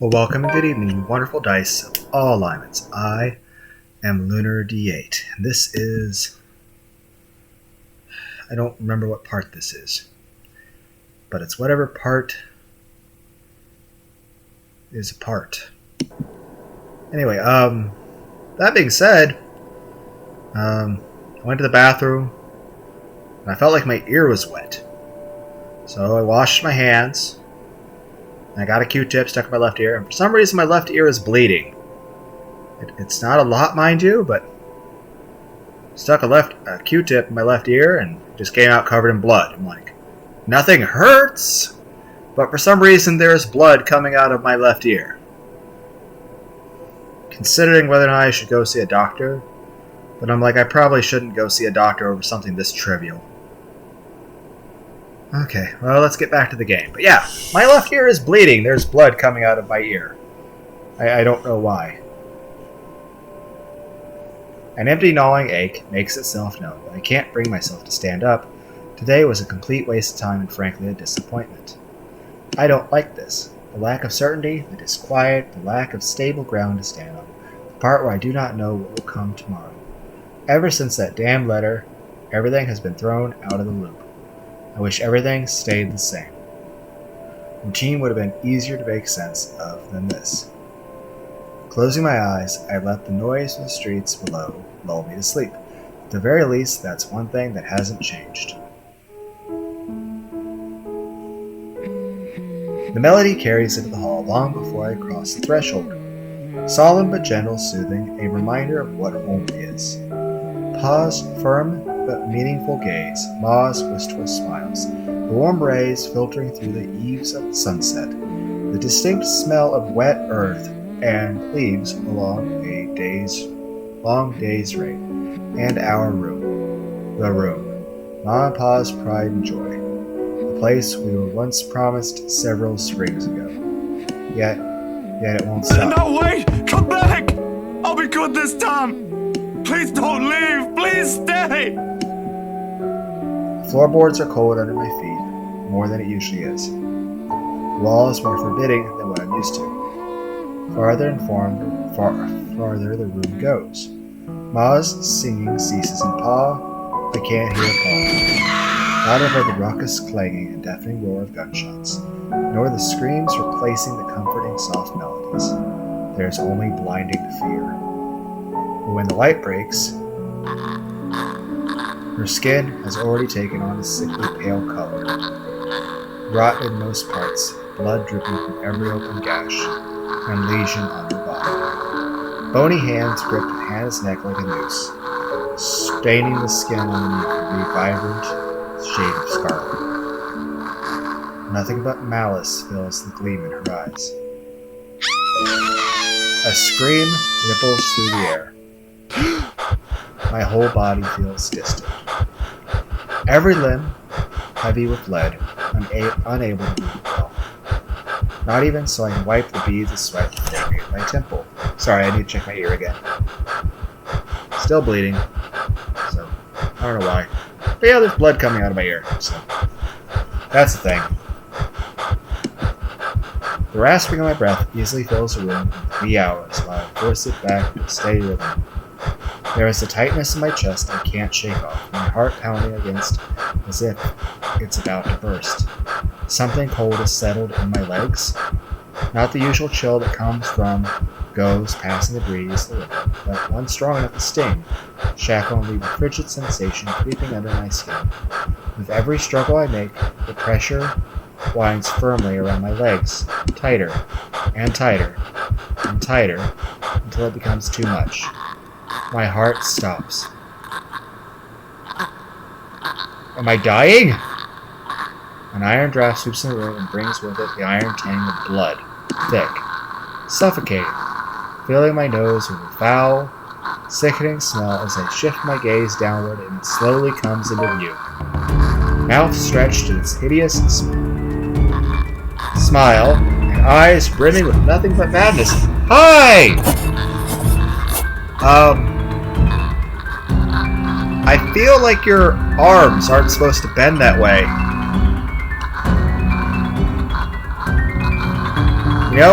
Well, welcome and good evening, wonderful dice of all alignments. I am Lunar D8. And this is... I don't remember what part this is. But it's whatever part is a part. Anyway, that being said, I went to the bathroom and I felt like my ear was wet. So I washed my hands. I got a Q-tip stuck in my left ear, and for some reason my left ear is bleeding. It's not a lot, mind you, but stuck a Q-tip in my left ear and just came out covered in blood. I'm like, nothing hurts, but for some reason there's blood coming out of my left ear. Considering whether or not I should go see a doctor, but I'm like, I probably shouldn't go see a doctor over something this trivial. Okay, well, let's get back to the game. But yeah, my left ear is bleeding. There's blood coming out of my ear. I don't know why. An empty gnawing ache makes itself known, but I can't bring myself to stand up. Today was a complete waste of time and frankly a disappointment. I don't like this. The lack of certainty, the disquiet, the lack of stable ground to stand on. The part where I do not know what will come tomorrow. Ever since that damn letter, everything has been thrown out of the loop. I wish everything stayed the same. Routine would have been easier to make sense of than this. Closing my eyes, I let the noise from the streets below lull me to sleep. At the very least, that's one thing that hasn't changed. The melody carries into the hall long before I cross the threshold. Solemn but gentle, soothing, a reminder of what home is. Pa's firm but meaningful gaze, Ma's wistful smiles, the warm rays filtering through the eaves of the sunset, the distinct smell of wet earth and leaves along a long day's rain, and our room, the room, Ma and Pa's pride and joy, the place we were once promised several springs ago. Yet it won't stop. No, wait! Come back! I'll be good this time! Please don't leave! Please stay! The floorboards are cold under my feet, more than it usually is. The wall is more forbidding than what I'm used to. Farther the room goes. Ma's singing ceases in Pa. I can't hear Pa. Not over the raucous clanging and deafening roar of gunshots, nor the screams replacing the comforting soft melodies. There's only blinding fear. But when the light breaks, her skin has already taken on a sickly pale color. Rot in most parts, blood dripping from every open gash, and lesion on her body. Bony hands gripped Hannah's neck like a noose, staining the skin underneath a vibrant shade of scarlet. Nothing but malice fills the gleam in her eyes. A scream ripples through the air. My whole body feels distant. Every limb heavy with lead, unable to move well. Not even so I can wipe the beads of sweat that made my temple. Sorry, I need to check my ear again. Still bleeding, so I don't know why. But yeah, there's blood coming out of my ear, so that's the thing. The rasping of my breath easily fills the room in 3 hours while I force it back to a steady rhythm. There is a tightness in my chest I can't shake off, my heart pounding against as if it's about to burst. Something cold is settled in my legs. Not the usual chill that goes passing the breeze, but one strong enough to sting, shackle and leave a frigid sensation creeping under my skin. With every struggle I make, the pressure winds firmly around my legs, tighter and tighter and tighter, until it becomes too much. My heart stops. Am I dying? An iron draft sweeps in the room and brings with it the iron tang of blood, thick, suffocating, filling my nose with a foul, sickening smell as I shift my gaze downward and it slowly comes into view. Mouth stretched in its hideous smile, and eyes brimming with nothing but madness. Hi! I feel like your arms aren't supposed to bend that way.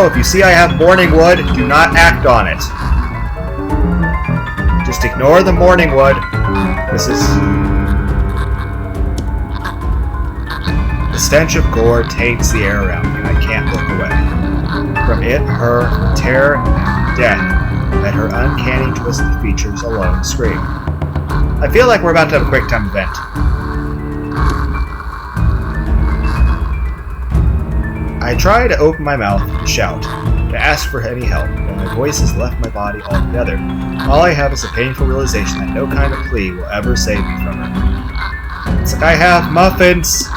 if you see I have morning wood, do not act on it. Just ignore the morning wood. This is... The stench of gore taints the air around me, and I can't look away. From it, her terror and death that her uncanny twisted features alone scream. I feel like we're about to have a quick time event. I try to open my mouth to shout, to ask for any help, but my voice has left my body altogether. All I have is a painful realization that no kind of plea will ever save me from her. It's like I have muffins.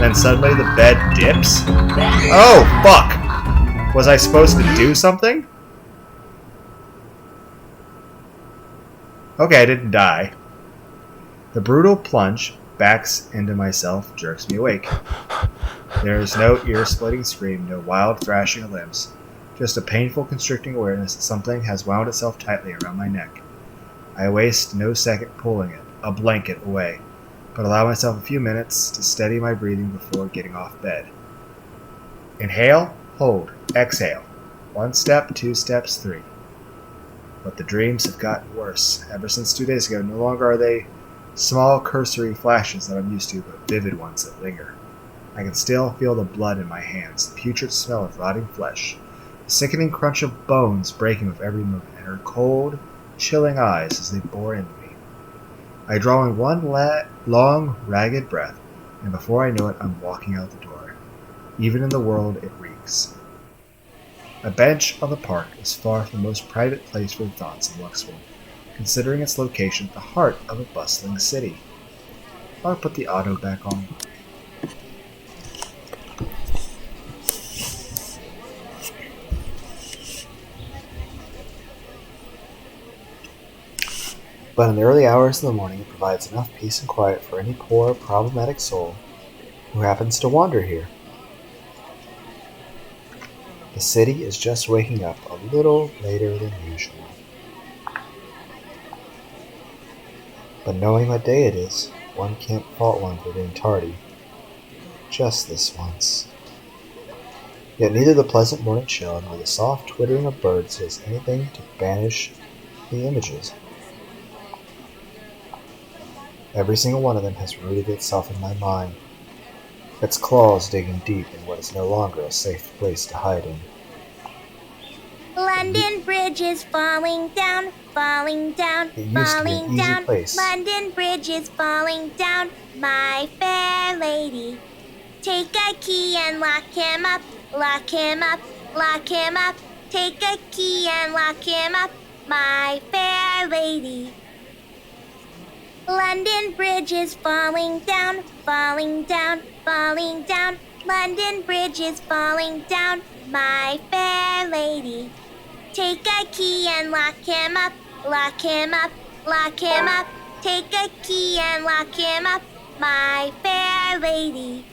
Then suddenly the bed dips. Oh, fuck! Was I supposed to do something? Okay, I didn't die. The brutal plunge backs into myself jerks me awake. There is no ear-splitting scream, no wild thrashing of limbs, just a painful constricting awareness that something has wound itself tightly around my neck. I waste no second pulling it, a blanket, away, but allow myself a few minutes to steady my breathing before getting off bed. Inhale, hold, exhale. 1 step, 2 steps, 3. But the dreams have gotten worse. Ever since 2 days ago, no longer are they small cursory flashes that I'm used to, but vivid ones that linger. I can still feel the blood in my hands, the putrid smell of rotting flesh, the sickening crunch of bones breaking with every movement, and her cold, chilling eyes as they bore into me. I draw in one long, ragged breath, and before I know it, I'm walking out the door. Even in the world, it reeks. A bench on the park is far from the most private place for thoughts in Luxville, considering its location at the heart of a bustling city. I'll put the auto back on. But in the early hours of the morning, it provides enough peace and quiet for any poor, problematic soul who happens to wander here. The city is just waking up a little later than usual. But knowing what day it is, one can't fault one for being tardy. Just this once. Yet neither the pleasant morning chill nor the soft twittering of birds does anything to banish the images. Every single one of them has rooted itself in my mind, its claws digging deep in what is no longer a safe place to hide in. London Bridge is falling down, falling down, It used to be an falling easy down. place. London Bridge is falling down, my fair lady. Take a key and lock him up, lock him up, lock him up. Take a key and lock him up, my fair lady. London Bridge is falling down, falling down, falling down. London Bridge is falling down, my fair lady. Take a key and lock him up, lock him up, lock him up. Take a key and lock him up, my fair lady.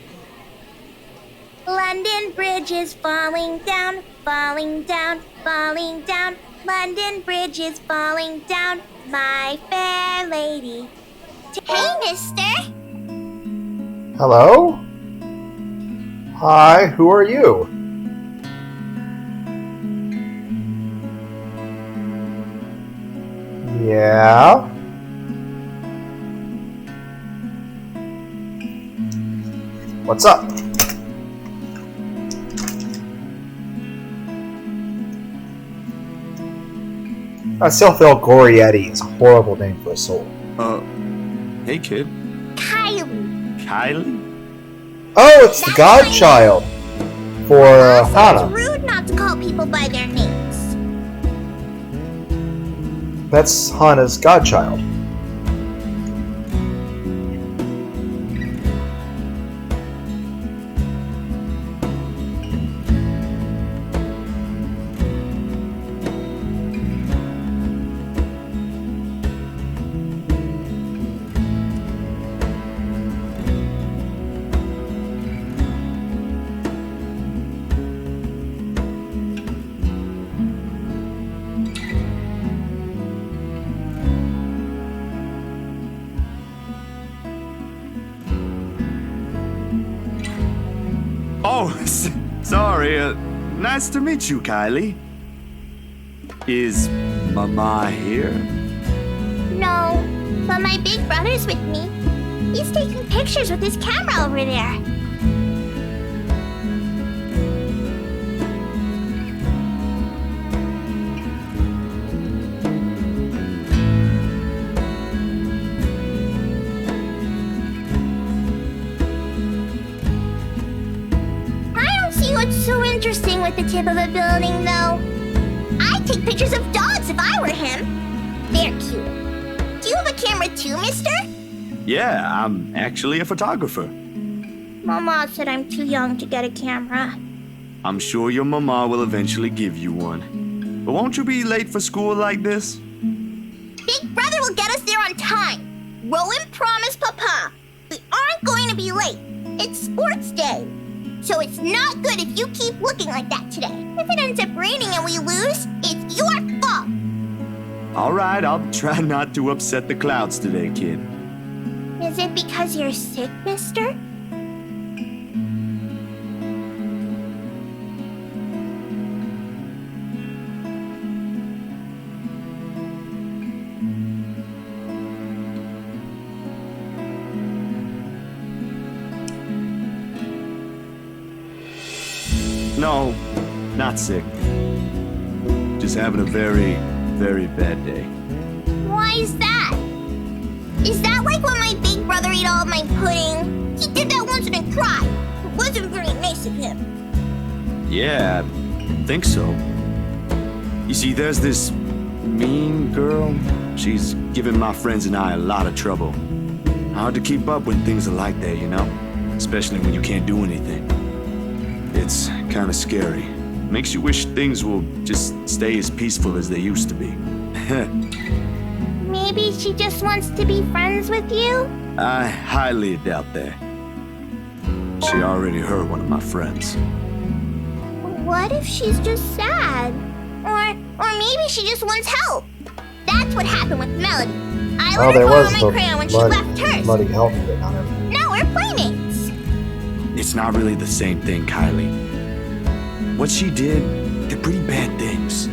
London Bridge is falling down, falling down, falling down. London Bridge is falling down, my fair lady. Hey, mister! Hello? Hi, who are you? Yeah? What's up? I still feel Gorietti is a horrible name for a soul. Hey kid. Kylie. Kylie? Oh, it's the godchild for Hana. It's rude not to call people by their names. That's Hana's godchild. Oh, sorry. Nice to meet you, Kylie. Is Mama here? No, but my big brother's with me. He's taking pictures with his camera over there. What's so interesting with the tip of a building, though? I'd take pictures of dogs if I were him. They're cute. Do you have a camera too, mister? Yeah, I'm actually a photographer. Mama said I'm too young to get a camera. I'm sure your mama will eventually give you one. But won't you be late for school like this? Big brother will get us there on time. Rowan promised Papa. We aren't going to be late. It's sports day. So it's not good if you keep looking like that today. If it ends up raining and we lose, it's your fault. All right, I'll try not to upset the clouds today, kid. Is it because you're sick, mister? No, not sick. Just having a very, very bad day. Why is that? Is that like when my big brother ate all of my pudding? He did that once and then cried. It wasn't very nice of him. Yeah, I think so. You see, there's this mean girl. She's giving my friends and I a lot of trouble. Hard to keep up when things are like that, you know? Especially when you can't do anything. It's kind of scary. Makes you wish things will just stay as peaceful as they used to be. Maybe she just wants to be friends with you? I highly doubt that. She already hurt one of my friends. What if she's just sad? Or maybe she just wants help. That's what happened with Melody. I let her borrow my crayon when she left hers. Bloody help, but not everything. Now we're playmates. It's not really the same thing, Kylie. What she did, they're pretty bad things.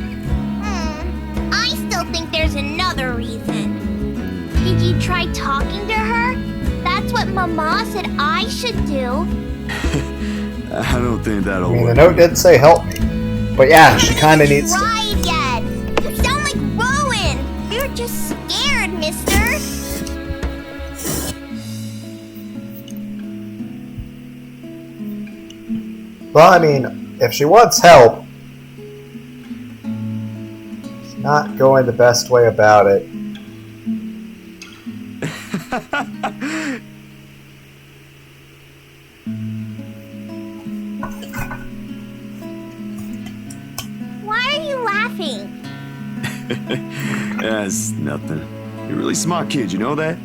I still think there's another reason. Did you try talking to her? That's what Mama said I should do. I don't think that'll work. The note did say help me. But yeah, she kind of needs to. Right yet. You sound like Rowan. You're just scared, mister. Well, I mean, if she wants help, she's not going the best way about it. Why are you laughing? That's nothing. You're a really smart kid, you know that?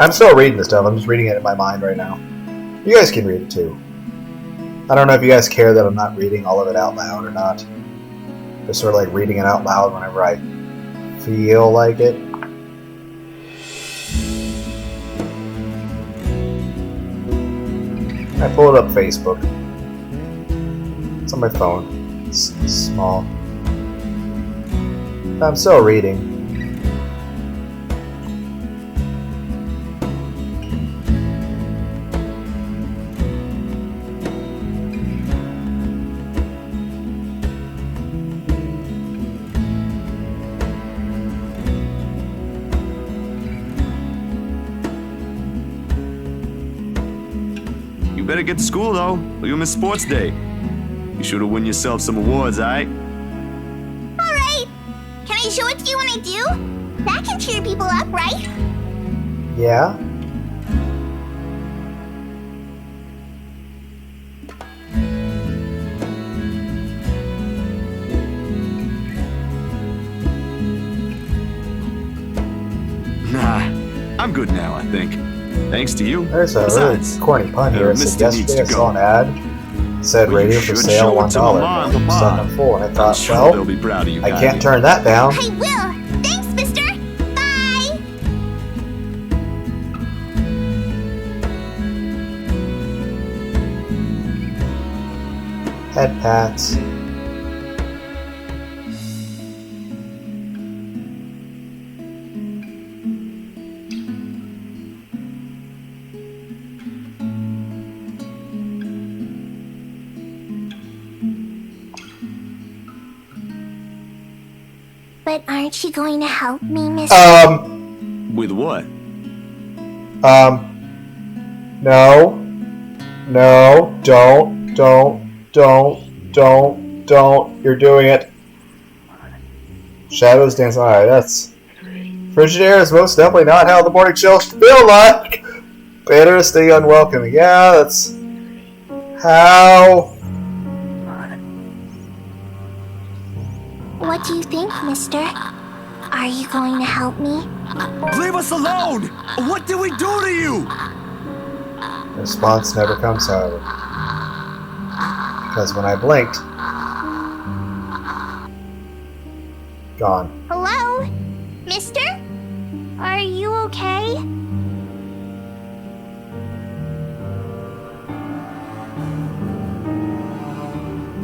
I'm still reading this stuff. I'm just reading it in my mind right now. You guys can read it too. I don't know if you guys care that I'm not reading all of it out loud or not. Just sort of like reading it out loud whenever I feel like it. I pulled up Facebook. It's on my phone. It's small. I'm still reading. Better get to school, though, or you'll miss sports day. You should have won yourself some awards, alright? Alright. Can I show it to you when I do? That can cheer people up, right? Yeah? Nah, I'm good now, I think. Thanks to you. There's a Besides, really corny pun here. It said yesterday I saw an ad. It said Well, you radio for should sale show it to Mama $1. and Papa. Send them full, and I I'm thought, sure well, they'll be proud of you, I Kylie. can't turn that down. I will. Thanks, mister. Bye. Head pats. But aren't you going to help me, Mister? With what? No. No, don't. You're doing it. Shadows dance. Alright, that's... Frigid air is most definitely not how the morning chills feel like. Interesting, unwelcoming. Yeah, that's... how... What do you think, mister? Are you going to help me? Leave us alone! What did we do to you? The response never comes, however. Because when I blinked... gone. Hello? Mister? Are you okay?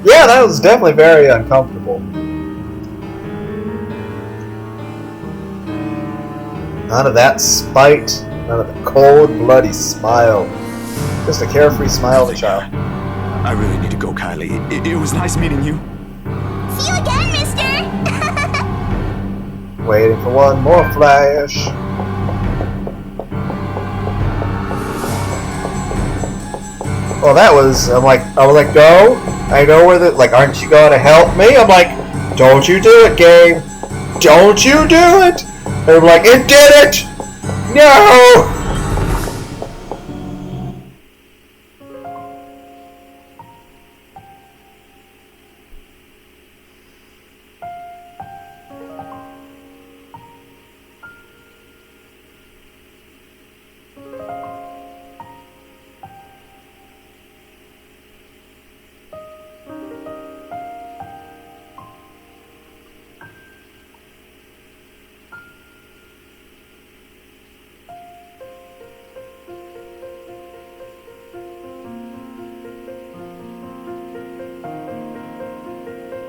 Yeah, that was definitely very uncomfortable. None of that spite, none of the cold, bloody smile. Just a carefree smile of a child. I really need to go, Kylie. It was nice meeting you. See you again, mister! Waiting for one more flash. Well, that was, I was like, go. I know where like, aren't you going to help me? I'm like, don't you do it, game. Don't you do it. They're like, it did it! No!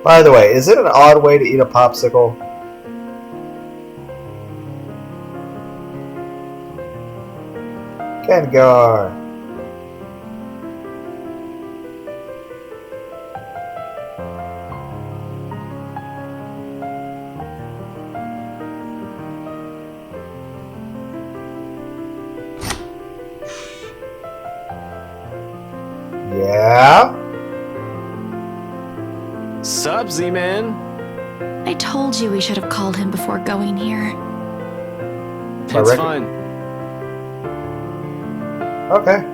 By the way, is it an odd way to eat a popsicle? Gengar. Yeah? Sup, Z-Man? I told you we should have called him before going here. It's fine. Okay.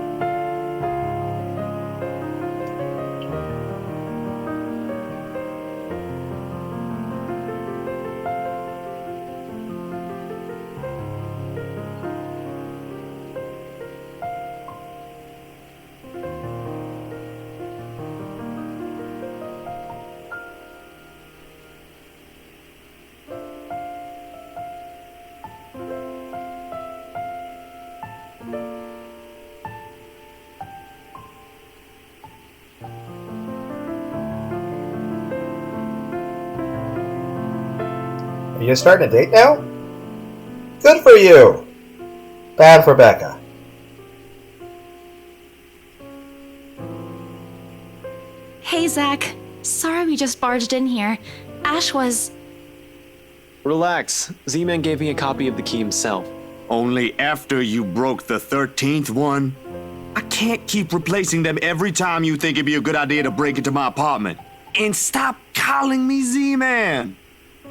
Are you starting a date now? Good for you. Bad for Becca. Hey, Zach. Sorry we just barged in here. Ash was... Relax. Z-Man gave me a copy of the key himself. Only after you broke the 13th one? I can't keep replacing them every time you think it'd be a good idea to break into my apartment. And stop calling me Z-Man!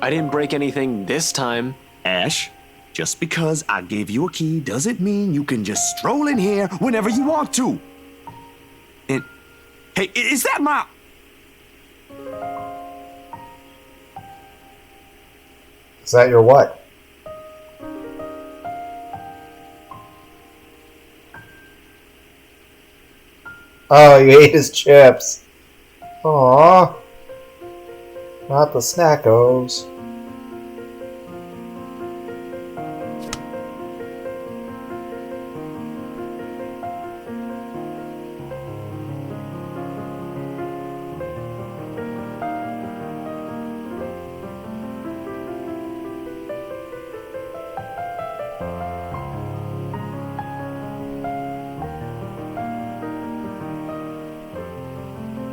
I didn't break anything this time. Ash, just because I gave you a key doesn't mean you can just stroll in here whenever you want to. And, hey, is that my... Is that your what? Oh, you ate his chips. Aww. Not the snackos.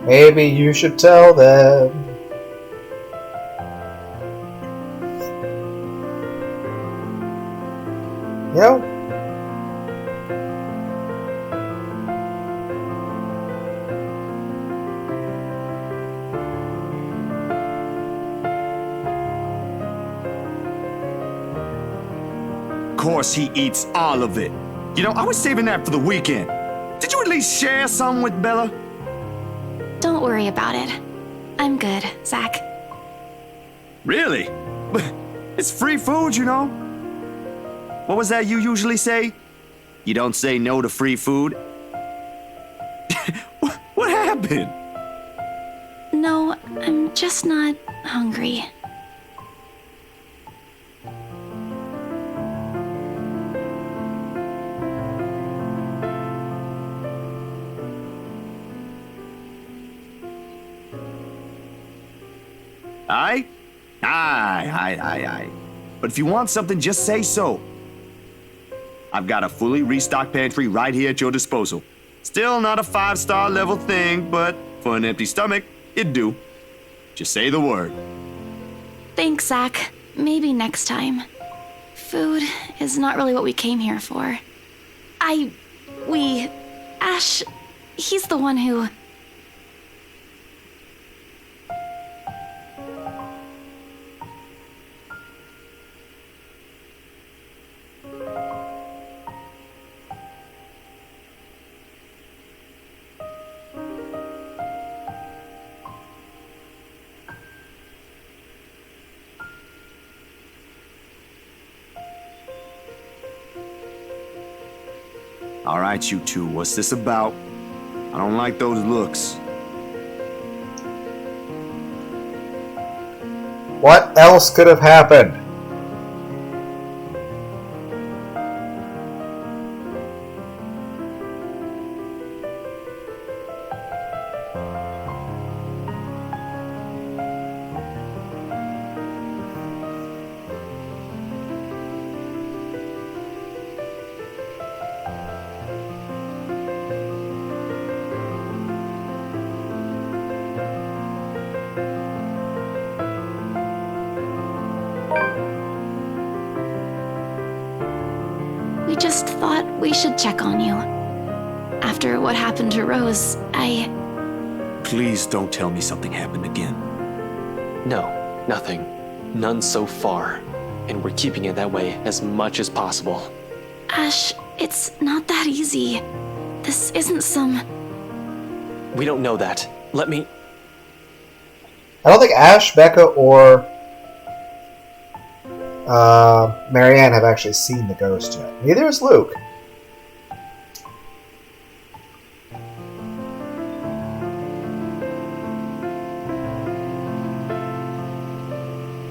Maybe you should tell them. You know, Of course he eats all of it. You know, I was saving that for the weekend. Did you at least share some with Bella? Don't worry about it. I'm good, Zach. Really? But it's free food, you know? What was that you usually say? You don't say no to free food? What happened? No, I'm just not hungry. Aye. But if you want something, just say so. I've got a fully restocked pantry right here at your disposal. Still not a 5-star level thing, but for an empty stomach, it'd do. Just say the word. Thanks, Zach. Maybe next time. Food is not really what we came here for. Ash, he's the one who... All right, you two, what's this about? I don't like those looks. what else could have happened? We just thought we should check on you. After what happened to Rose, Please don't tell me something happened again. No, nothing. None so far. And we're keeping it that way as much as possible. Ash, it's not that easy. This isn't some... We don't know that. Let me... I don't think Ash, Becca, or Marianne have actually seen the ghost yet. Neither is Luke.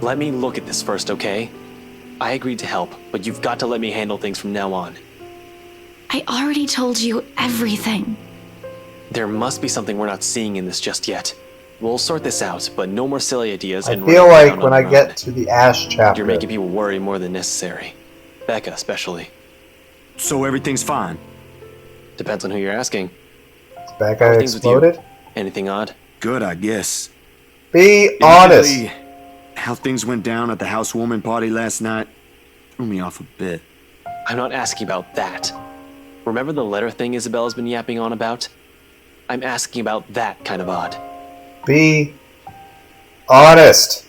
Let me look at this first, okay? I agreed to help, but you've got to let me handle things from now on. I already told you everything. There must be something we're not seeing in this just yet. We'll sort this out, but no more silly ideas I and feel running like around when on I your get own. to the Ash chapter, You're making people worry more than necessary. Becca, especially. So everything's fine. Depends on who you're asking. Becca How are things with you? exploded. Anything odd? Good, I guess. Be honest. Admittedly, how things went down at the housewarming party last night threw me off a bit. I'm not asking about that. Remember the letter thing Isabella's been yapping on about? I'm asking about that kind of odd. Be honest.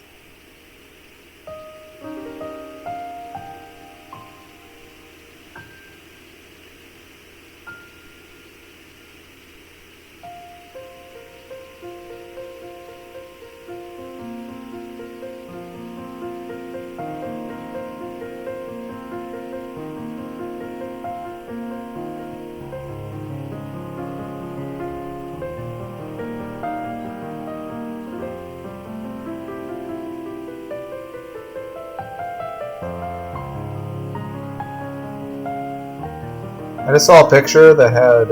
I just saw a picture that had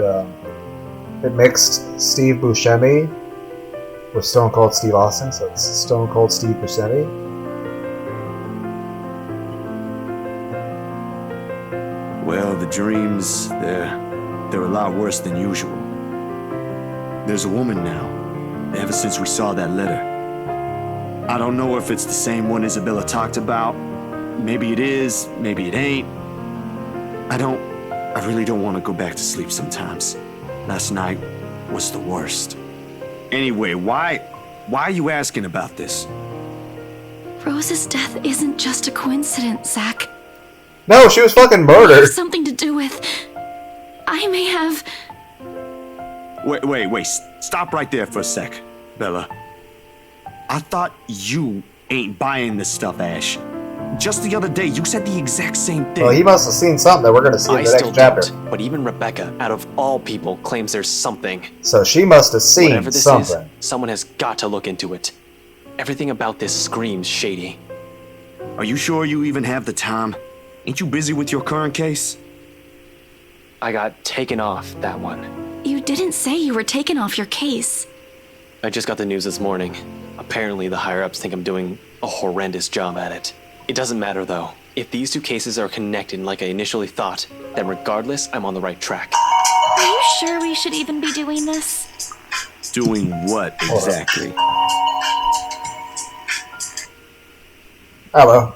it mixed Steve Buscemi with Stone Cold Steve Austin, so it's Stone Cold Steve Buscemi. Well, the dreams, they're a lot worse than usual. There's a woman now, ever since we saw that letter. I don't know if it's the same one Isabella talked about. Maybe it is, maybe it ain't. I really don't want to go back to sleep sometimes. Last night was the worst. Anyway, why are you asking about this? Rose's death isn't just a coincidence, Zach. No, she was fucking It murdered. has something to do with. I may have. Wait, stop right there for a sec, Bella. I thought you ain't buying this stuff, Ash. Just the other day, you said the exact same thing. Well, he must have seen something that we're gonna see in I the still next chapter. don't, but even Rebecca, out of all people, claims there's something. So she must have seen Whatever this something. is, someone has got to look into it. Everything about this screams shady. Are you sure you even have the time? Ain't you busy with your current case? I got taken off that one. You didn't say you were taken off your case. I just got the news this morning. Apparently, the higher-ups think I'm doing a horrendous job at it. It doesn't matter, though. If these two cases are connected like I initially thought, then regardless, I'm on the right track. Are you sure we should even be doing this? Doing what exactly? Hello.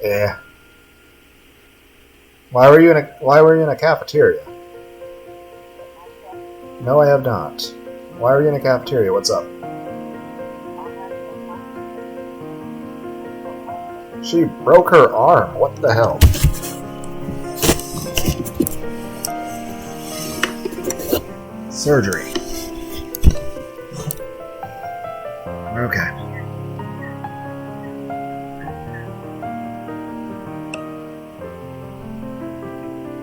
Yeah. Why were you in a cafeteria? No, I have not. Why were you in a cafeteria? What's up? She broke her arm. What the hell? Surgery. Okay.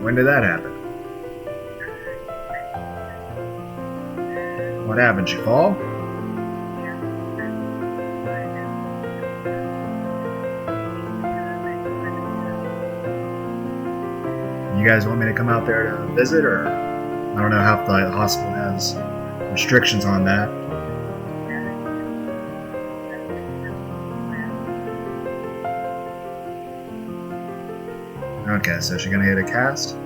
When did that happen? What happened? She fall? You guys want me to come out there to visit, or I don't know how the hospital has restrictions on that. Okay, so she's gonna hit a cast?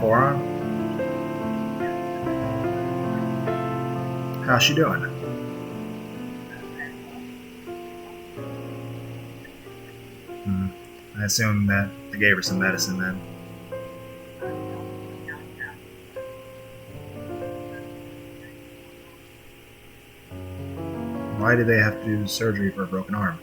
Forearm? How's she doing? I assume that they gave her some medicine then. Why did they have to do surgery for a broken arm?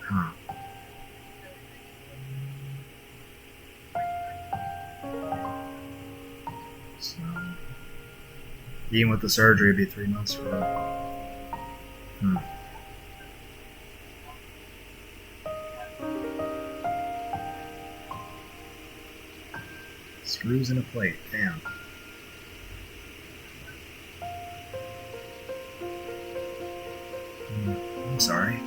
Huh. So, even with the surgery, it'd be 3 months for her. Screws in a plate, damn. I'm sorry.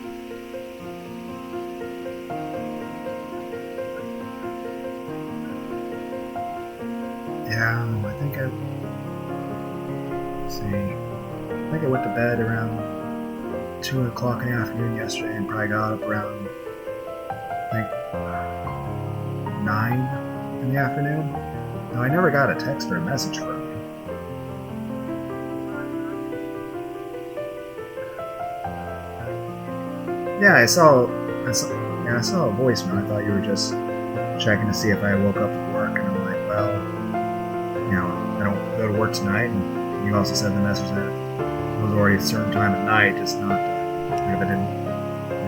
Yeah, I think let's see. I think I went to bed around 2 o'clock in the afternoon yesterday and probably got up around, I think, 9 in the afternoon. No, I never got a text or a message from you. Yeah, I saw a voicemail. I thought you were just checking to see if I woke up at work, and I'm like, well, you know, I don't go to work tonight, and you also said in the message that it was already a certain time at night, just not to, if I didn't,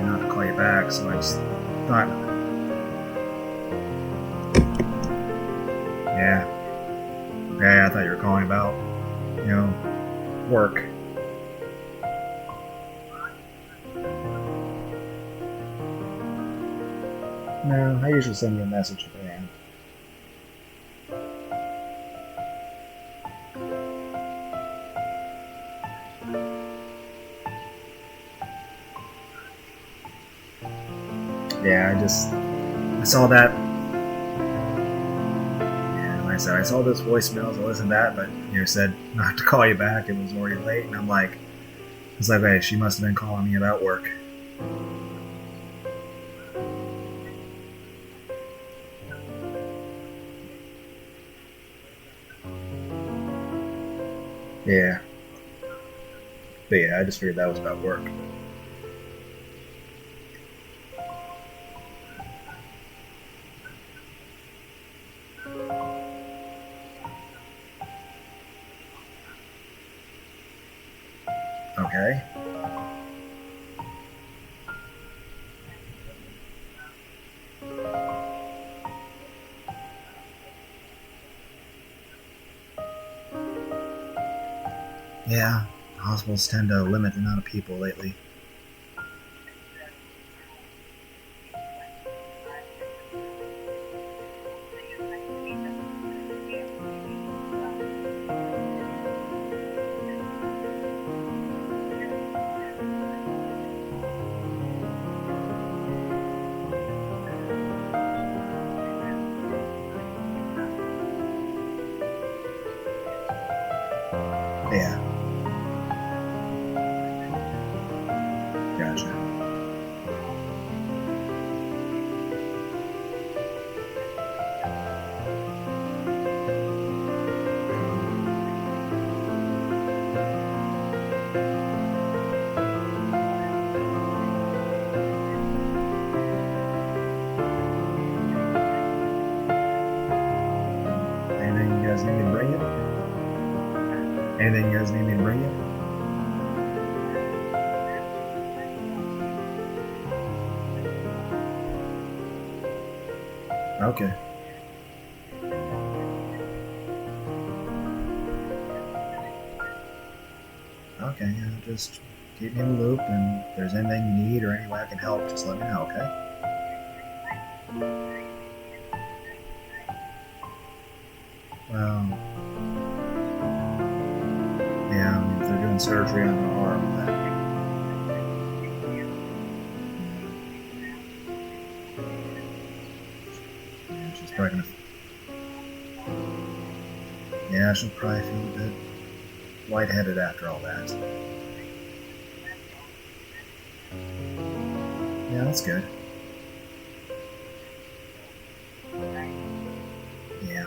not to call you back, so I just thought, yeah, I thought you were calling about, you know, work. No, I usually send you a message if I am. Yeah, I saw that. Yeah, like I said, I saw those voicemails, I listened to that, but you said not to call you back, it was already late, and I'm like, it's like, hey, she must have been calling me about work. Yeah. But yeah, I just figured that was about work. Okay. Yeah, hospitals tend to limit the amount of people lately. Yeah, gotcha. Anything you guys need me to bring you? Anything you guys need me to bring you? Okay. Okay, yeah, just keep me in the loop, and if there's anything you need or any way I can help, just let me know, okay? Well, yeah, I mean, if they're doing surgery on her arm, then yeah, she's probably gonna. Yeah, she'll probably feel a bit lightheaded after all that. Yeah, that's good. Yeah.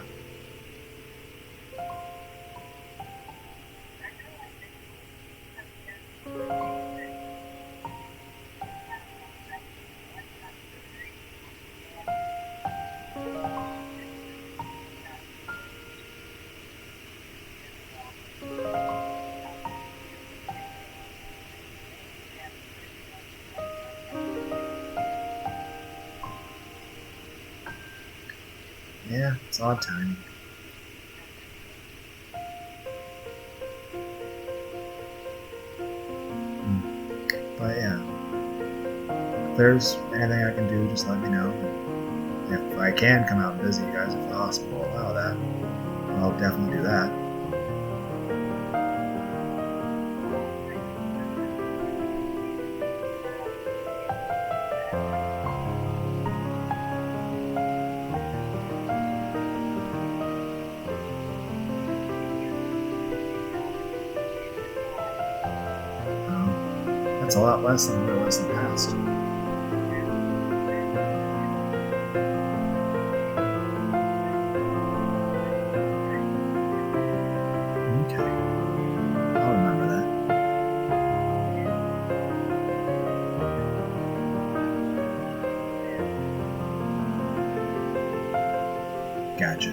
Yeah, it's odd timing. But yeah, if there's anything I can do, just let me know. And if I can come out and visit you guys, if the hospital will allow that, I'll definitely do that. That's a lot less than what it was in the past. Okay, I'll remember that. Gotcha.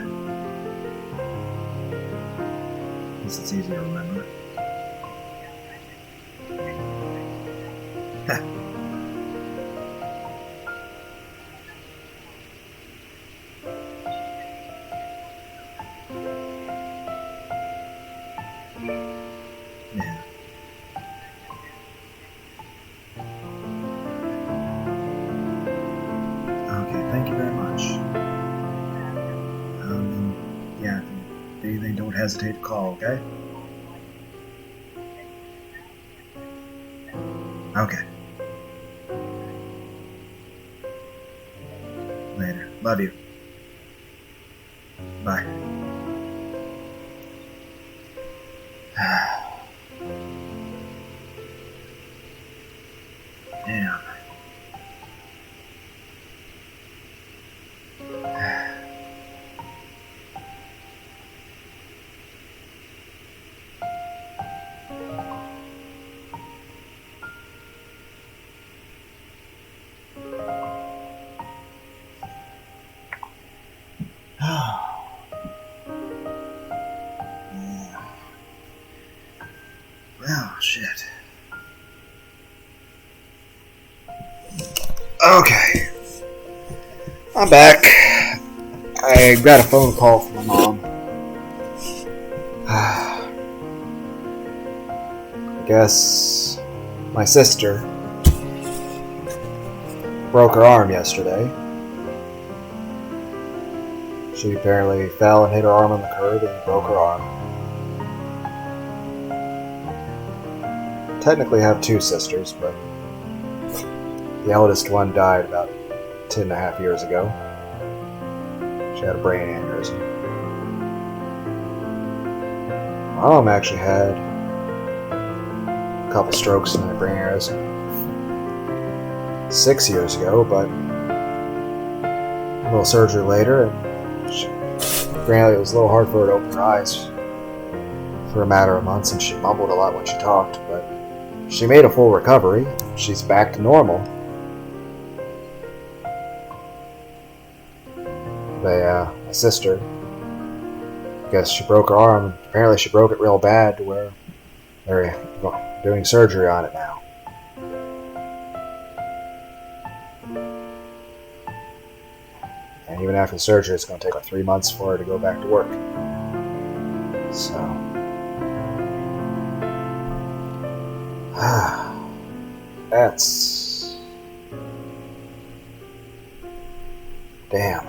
Guess it's easy to remember. Yeah. Okay, thank anything, don't hesitate to call, okay? Okay. Later. Love you. Bye. Damn. Oh, shit. Okay. I'm back. I got a phone call from my mom. I guess my sister broke her arm yesterday. She apparently fell and hit her arm on the curb and broke her arm. Technically have two sisters, but the eldest one died about 10.5 years ago. She had a brain aneurysm. My mom actually had a couple strokes and a brain aneurysm 6 years ago, but a little surgery later, and apparently it was a little hard for her to open her eyes for a matter of months, and she mumbled a lot when she talked, but she made a full recovery. She's back to normal. My sister, I guess she broke her arm. Apparently she broke it real bad to where they're doing surgery on it now. And even after the surgery, it's going to take like 3 months for her to go back to work. So... that's... damn.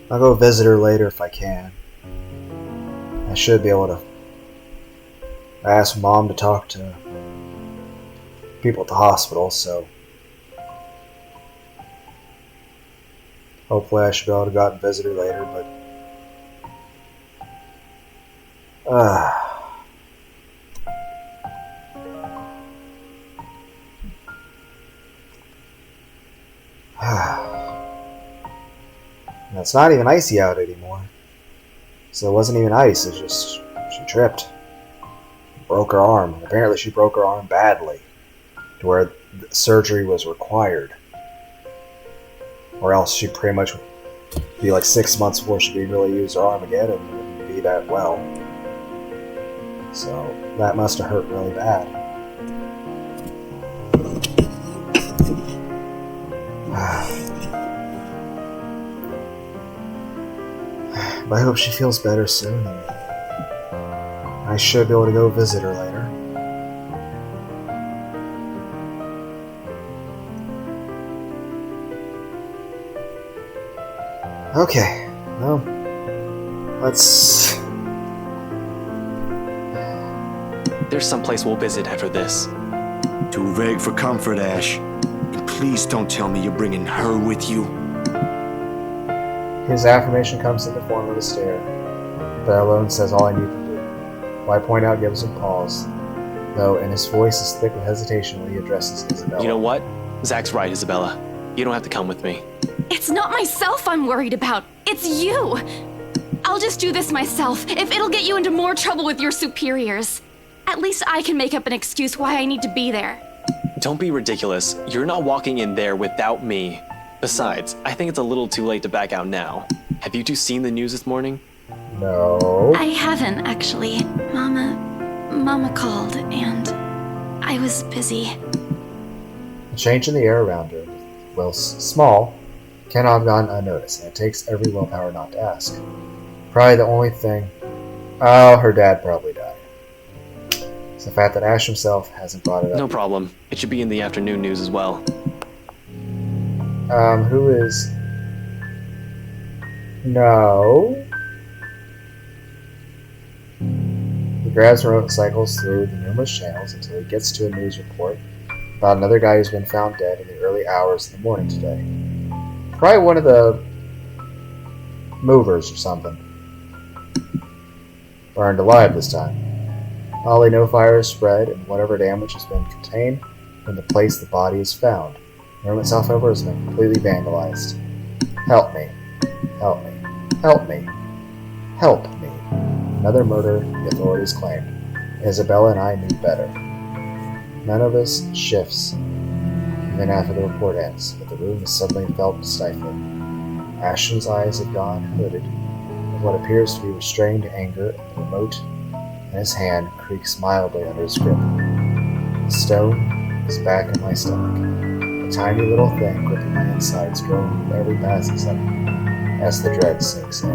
I'll go visit her later if I can. I should be able to ask Mom to talk to people at the hospital, so hopefully I should be able to go out and visit her later, but and it's not even icy out anymore. So it wasn't even ice, it's just she tripped. Broke her arm. Apparently she broke her arm badly, to where surgery was required. Or else she pretty much would be like 6 months before she could really use her arm again and wouldn't be that well. So that must have hurt really bad. But I hope she feels better soon, and I should be able to go visit her later. Okay, well, let's... There's someplace we'll visit after this. Too vague for comfort, Ash. And please don't tell me you're bringing her with you. His affirmation comes in the form of a stare. That alone says all I need to do. What I point out gives him pause, though, and his voice is thick with hesitation when he addresses Isabella. You know what? Zach's right, Isabella. You don't have to come with me. It's not myself I'm worried about. It's you. I'll just do this myself, if it'll get you into more trouble with your superiors. At least I can make up an excuse why I need to be there. Don't be ridiculous. You're not walking in there without me. Besides, I think it's a little too late to back out now. Have you two seen the news this morning? No. I haven't, actually. Mama called, and I was busy. The change in the air around her, while small, cannot have gone unnoticed, and it takes every willpower not to ask. Probably the only thing... oh, her dad probably died. It's the fact that Ash himself hasn't brought it up. No problem. It should be in the afternoon news as well. Who is... No. He grabs the remote and cycles through the numerous channels until he gets to a news report about another guy who's been found dead in the early hours of the morning today. Probably one of the movers or something. Burned alive this time. Probably no fire has spread, and whatever damage has been contained from the place the body is found. The room itself, however, has been completely vandalized. Help me. Help me. Help me. Help me. Another murder, the authorities claimed. Isabella and I knew better. None of us shifts, even after the report ends, but the room has suddenly felt stifling. Ashton's eyes have gone hooded, with what appears to be restrained anger, and the remote in his hand creaks mildly under his grip. The stone is back in my stomach. A tiny little thing gripping my insides, growing with every passing second as the dread sinks in.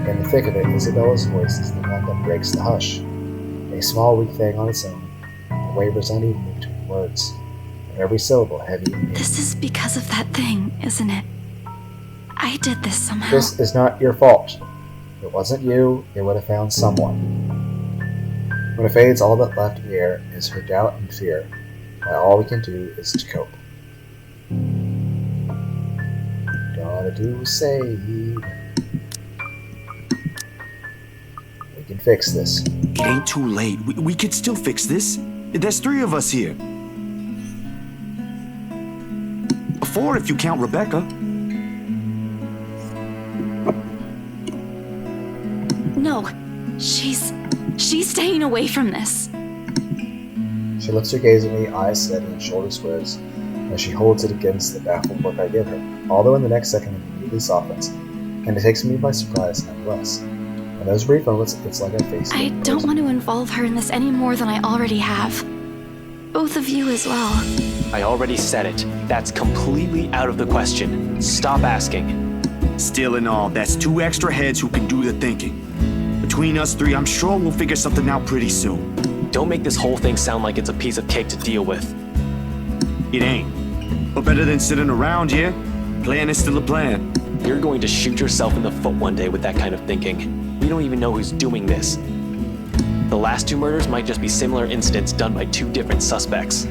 In the thick of it, Isabella's voice is the one that breaks the hush. A small, weak thing on its own, that wavers unevenly between words, and every syllable heavy and mean. This is because of that thing, isn't it? I did this somehow. This is not your fault. If it wasn't you, it would have found someone. When it fades, all that left in the air is her doubt and fear, while all we can do is to cope. Gotta do save. We can fix this. It ain't too late. We could still fix this. There's 3 of us here. 4 if you count Rebecca. No, she's staying away from this. She lifts her gaze at me, eyes steady and shoulders squares, as she holds it against the baffled look I give her, although in the next second it immediately softens, and it takes me by surprise nonetheless. In those brief moments, it's like I face I don't want to involve her in this any more than I already have. Both of you as well. I already said it. That's completely out of the question. Stop asking. Still in all, that's 2 extra heads who can do the thinking. Between us 3, I'm sure we'll figure something out pretty soon. Don't make this whole thing sound like it's a piece of cake to deal with. It ain't. But better than sitting around, yeah? Plan is still a plan. You're going to shoot yourself in the foot one day with that kind of thinking. We don't even know who's doing this. The last 2 murders might just be similar incidents done by 2 different suspects.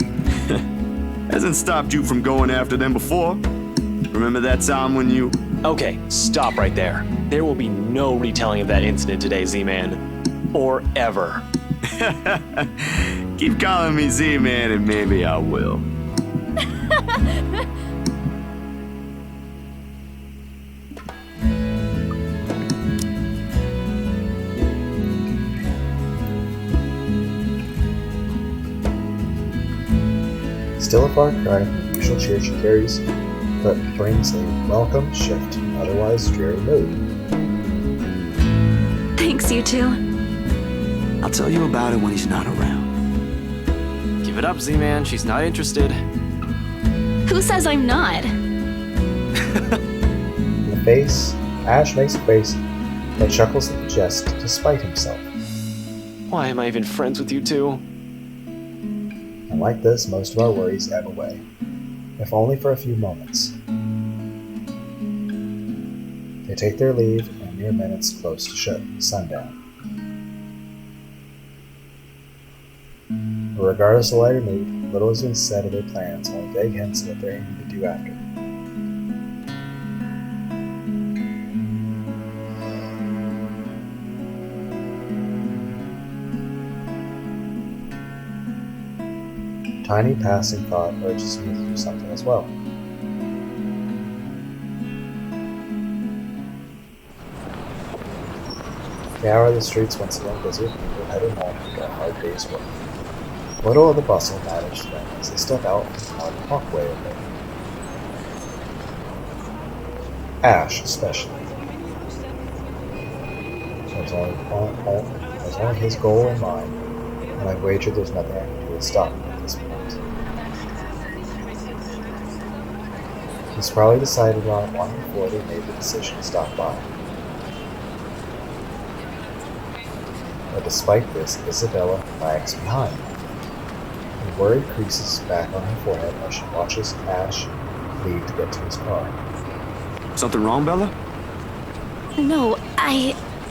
Hasn't stopped you from going after them before. Remember that time when you... Okay, stop right there. There will be no retelling of that incident today, Z-Man. Or ever. Keep calling me Z-Man and maybe I will. Still a far cry from the usual cheer she carries, but brings a welcome shift to an otherwise dreary mood. Thanks, you two. I'll tell you about it when he's not around. Give it up, Z-Man. She's not interested. Who says I'm not? In the face, Ash makes a face that chuckles at the jest despite himself. Why am I even friends with you two? And like this, most of our worries ebb away, if only for a few moments. They take their leave in mere minutes close to sundown. But regardless of lighter mood, little has been said of their plans, only vague hints of what they're aiming to do after. Tiny passing thought urges me to do something as well. The hour of the streets once again busy with people heading home after a hard day's work. Little of the bustle matters to them as they step out from the walkway of it. Ash, especially. There's only his goal in mind, and I wager there's nothing I can do to stop him at this point. He's probably decided on it long before they made the decision to stop by. But despite this, Isabella lags behind. The worry creases back on her forehead as she watches Ash leave to get to his car. Something wrong, Bella? No,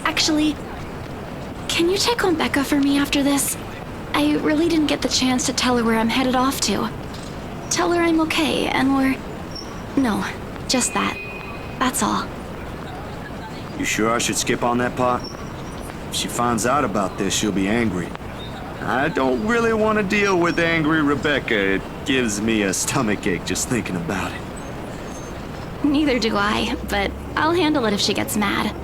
actually, can you check on Becca for me after this? I really didn't get the chance to tell her where I'm headed off to. Tell her I'm okay and no, just that. That's all. You sure I should skip on that part? If she finds out about this, she'll be angry. I don't really want to deal with angry Rebecca. It gives me a stomachache just thinking about it. Neither do I, but I'll handle it if she gets mad.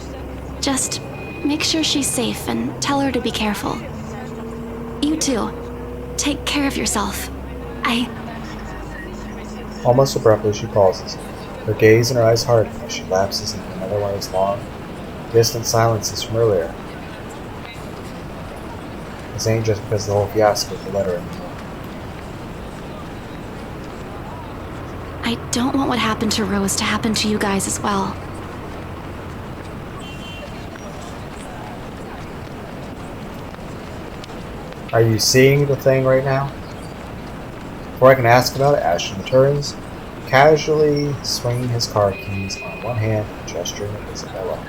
Just make sure she's safe and tell her to be careful. You too. Take care of yourself. Almost abruptly, she pauses, her gaze and her eyes harden as she lapses into another one of those long, distant silences from earlier. This ain't just because of the whole fiasco with the letter anymore. I don't want what happened to Rose to happen to you guys as well. Are you seeing the thing right now? Before I can ask about it, Ashton returns, casually swinging his car keys on one hand and gesturing at Isabella.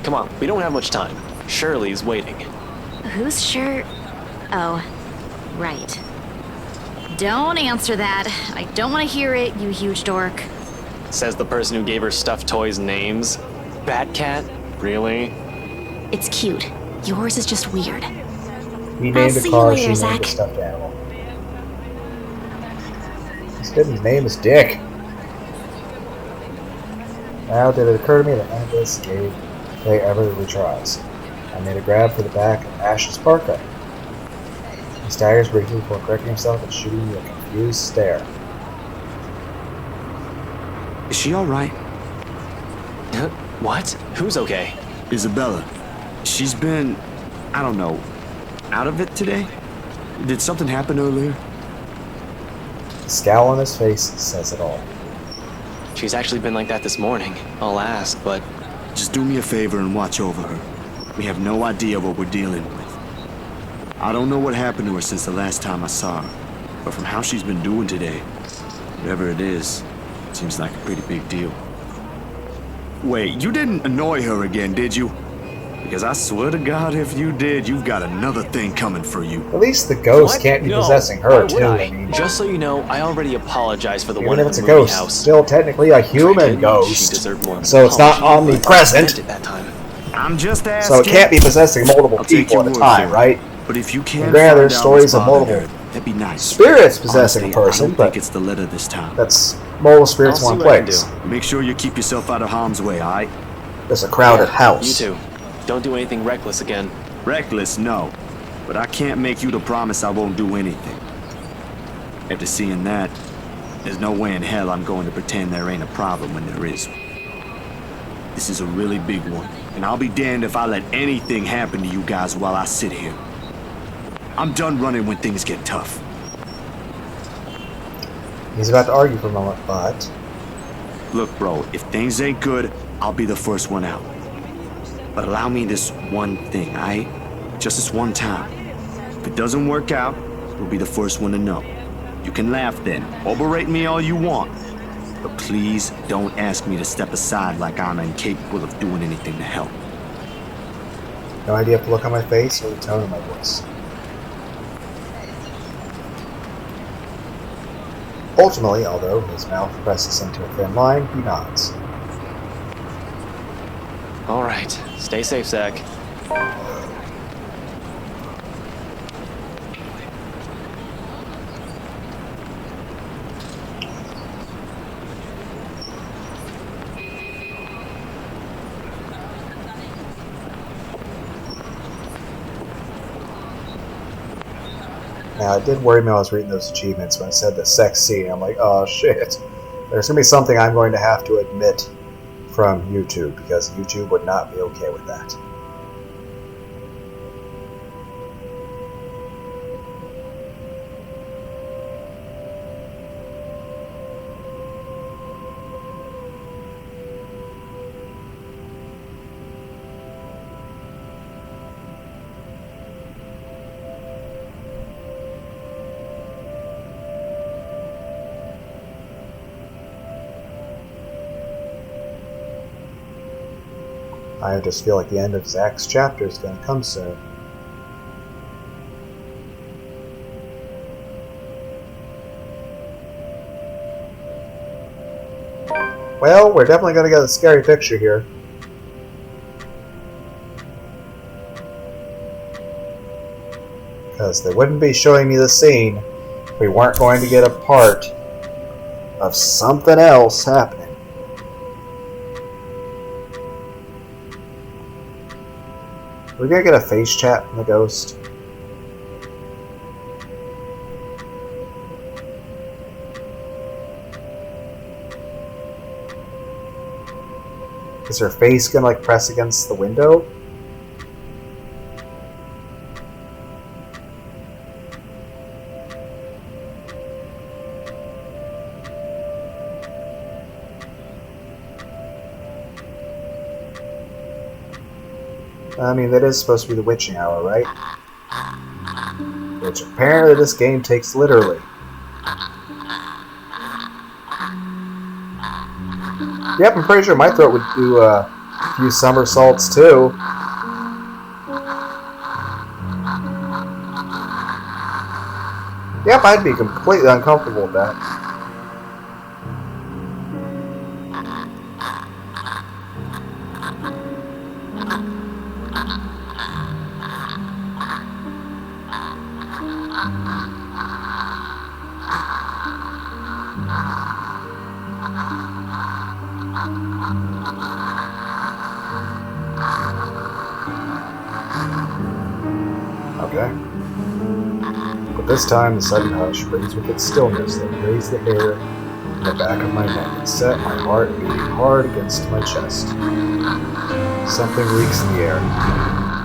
Come on, we don't have much time. Shirley's waiting. Who's sure? Oh, right. Don't answer that. I don't want to hear it, you huge dork. Says the person who gave her stuffed toys names. Batcat? Really? It's cute. Yours is just weird. He I'll named see the you car, later, she named Zach. the stuffed animal. This kid's name is Dick. Now did it occur to me that none of this gave Clay ever retries. I made a grab for the back of Ash's parka. He staggers briefly before correcting himself and shooting me a confused stare. Is she alright? Huh? What? Who's okay? Isabella. She's been, I don't know, out of it today? Did something happen earlier? The scowl on his face says it all. She's actually been like that this morning. I'll ask, but Just do me a favor and watch over her. We have no idea what we're dealing with. I don't know what happened to her since the last time I saw her, but from how she's been doing today, whatever it is, seems like a pretty big deal. Wait, you didn't annoy her again, did you? Because I swear to God, if you did, you've got another thing coming for you. At least the ghost What? can't be No. possessing Why her, would too. I? I mean, Just so you know, I already apologized for the even one if at it's the a movie ghost, house. still technically a human She ghost. deserved more of an So it's not apology, but omnipresent. I meant it that time. I'm just asking. So it can't be possessing multiple I'll take people your at a word time, for it. right? But if you can't And granted, find there's out stories what's of bothering multiple her, that'd be nice. spirits possessing Honestly, a person, I don't but think it's the letter this time. that's multiple spirits I'll in see one what I can place. do. Make sure you keep yourself out of harm's way, alright? There's a crowded house. You too. Don't do anything reckless again. Reckless, no. But I can't make you to promise I won't do anything. After seeing that, there's no way in hell I'm going to pretend there ain't a problem when there is. This is a really big one, and I'll be damned if I let anything happen to you guys while I sit here. I'm done running when things get tough. He's about to argue for a moment, but Look, bro, if things ain't good, I'll be the first one out. But allow me this one thing, aight? Just this one time. If it doesn't work out, you'll be the first one to know. You can laugh then, or berate me all you want. But please don't ask me to step aside like I'm incapable of doing anything to help. no idea if the look on my face or the tone of my voice. Ultimately, although his mouth presses into a thin line, he nods. All right. Stay safe, Zach. Now, it did worry me when I was reading those achievements when it said the sex scene. I'm like, oh shit. There's going to be something I'm going to have to admit from YouTube, because YouTube would not be okay with that. I just feel like the end of Zach's chapter is going to come soon. Well, we're definitely going to get a scary picture here. Because they wouldn't be showing me the scene if we weren't going to get a part of something else happening. We're going to get a face chat from the ghost. Is her face gonna like press against the window? I mean, that is supposed to be the witching hour, right? Which apparently this game takes literally. Yep, I'm pretty sure my throat would do a few somersaults too. Yep, I'd be completely uncomfortable with that. Okay. But this time, the sudden hush brings with it stillness that raised the hair in the back of my neck and set my heart beating hard against my chest. Something reeks in the air,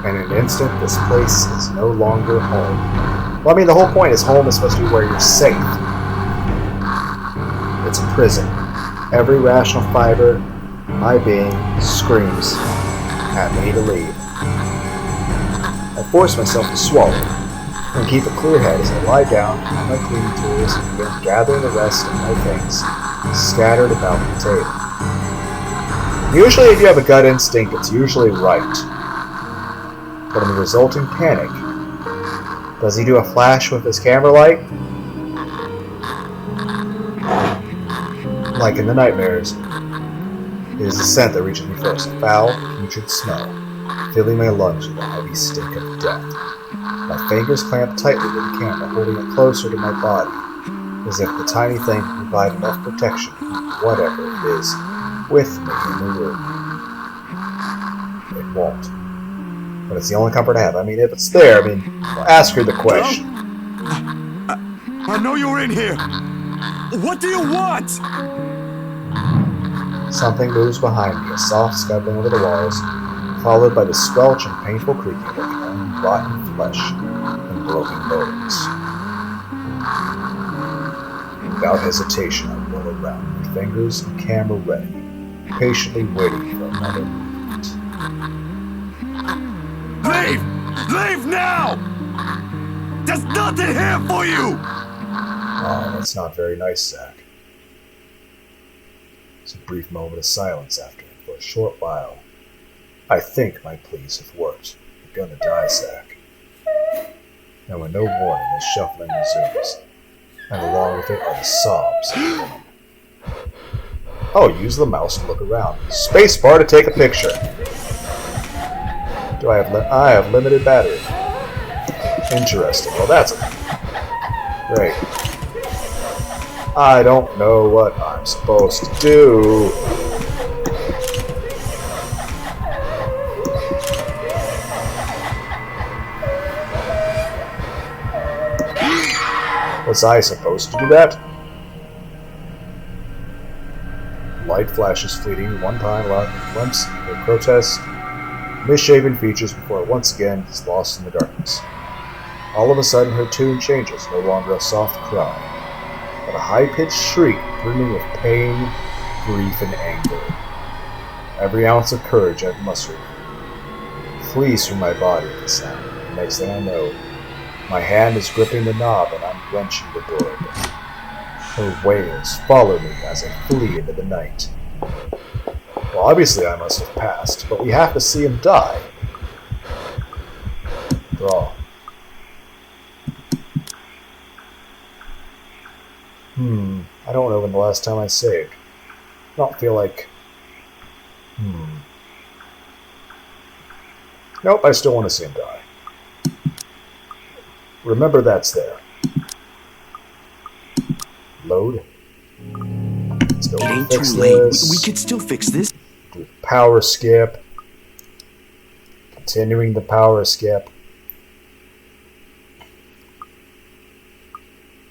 and in an instant, this place is no longer home. Well, I mean, the whole point is home is supposed to be where you're safe. It's a prison. Every rational fiber in my being screams at me to leave. I force myself to swallow and keep a clear head as I lie down on my cleaning tools and begin gathering the rest of my things scattered about the table. Usually if you have a gut instinct, it's usually right. But in the resulting panic, does he do a flash with his camera light? Like in the nightmares, it is the scent that reaches me first, a foul, putrid smell, filling my lungs with a heavy stink of death. My fingers clamp tightly to the camera, holding it closer to my body, as if the tiny thing can provide enough protection to keep whatever it is with me in the room. It won't. But it's the only comfort I have. I mean, if it's there, I'll ask her the question. I know you're in here. What do you want? Something moves behind me, a soft scuttling over the walls, followed by the squelch and painful creaking of only rotten flesh and broken bones. Without hesitation, I whirl around, my fingers and camera ready, patiently waiting for another movement. Leave! Leave now! There's nothing here for you! Oh, that's not very nice, Zach. It's a brief moment of silence after, and for a short while, I think my pleas have worked. You're gonna die, Zach. And with no warning, the shuffling resumes, and along with it are the sobs of the woman. Oh, use the mouse to look around. Spacebar to take a picture. Do I have limited battery. Interesting. Well, that's great. I don't know what I'm supposed to do. Was I supposed to do that? Light flashes fleeting one time, allowing me a glimpse of her grotesque, misshapen features before once again is lost in the darkness. All of a sudden her tune changes, no longer a soft cry, but a high-pitched shriek brimming with pain, grief, and anger. Every ounce of courage I've mustered flees from my body at the sound. The next thing I know, my hand is gripping the knob and I'm wrenching the door open. Her wails follow me as I flee into the night. Well, obviously I must have passed, but we have to see him die. Draw. I don't know when the last time I saved. I don't feel like... Nope, I still want to see him die. Remember that's there. Load. Let's go It ain't fix too late. this. We could still fix this. Do power skip. Continuing the power skip.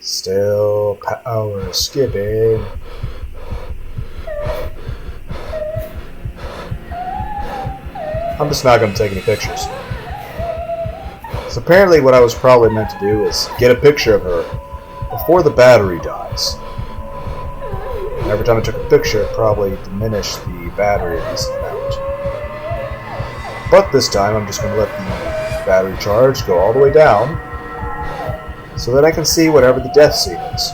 Still power skipping. I'm just not going to take any pictures. So apparently what I was probably meant to do is get a picture of her before the battery dies. And every time I took a picture, it probably diminished the battery a decent amount. But this time, I'm just going to let the battery charge go all the way down so that I can see whatever the death scene is.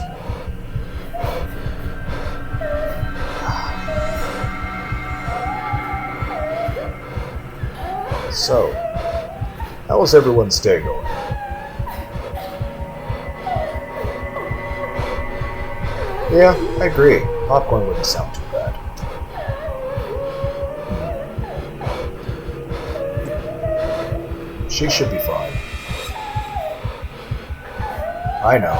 So, how was everyone's day going? Yeah, I agree. Popcorn wouldn't sound too bad. She should be fine. I know.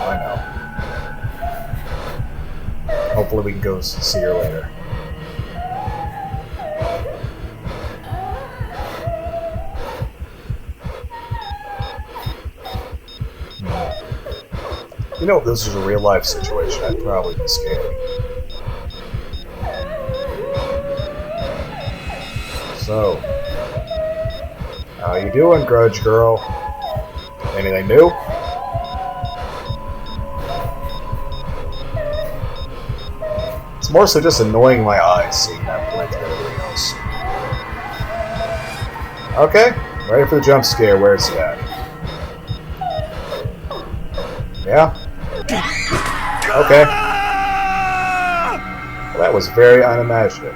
Hopefully we can go see her later. You know, if this was a real-life situation, I'd probably be scared. So, how you doing, Grudge Girl? Anything new? It's more so just annoying my eyes seeing that blink and everything else. Okay, ready for the jump scare. Where's he at? Yeah? Okay. Well, that was very unimaginative.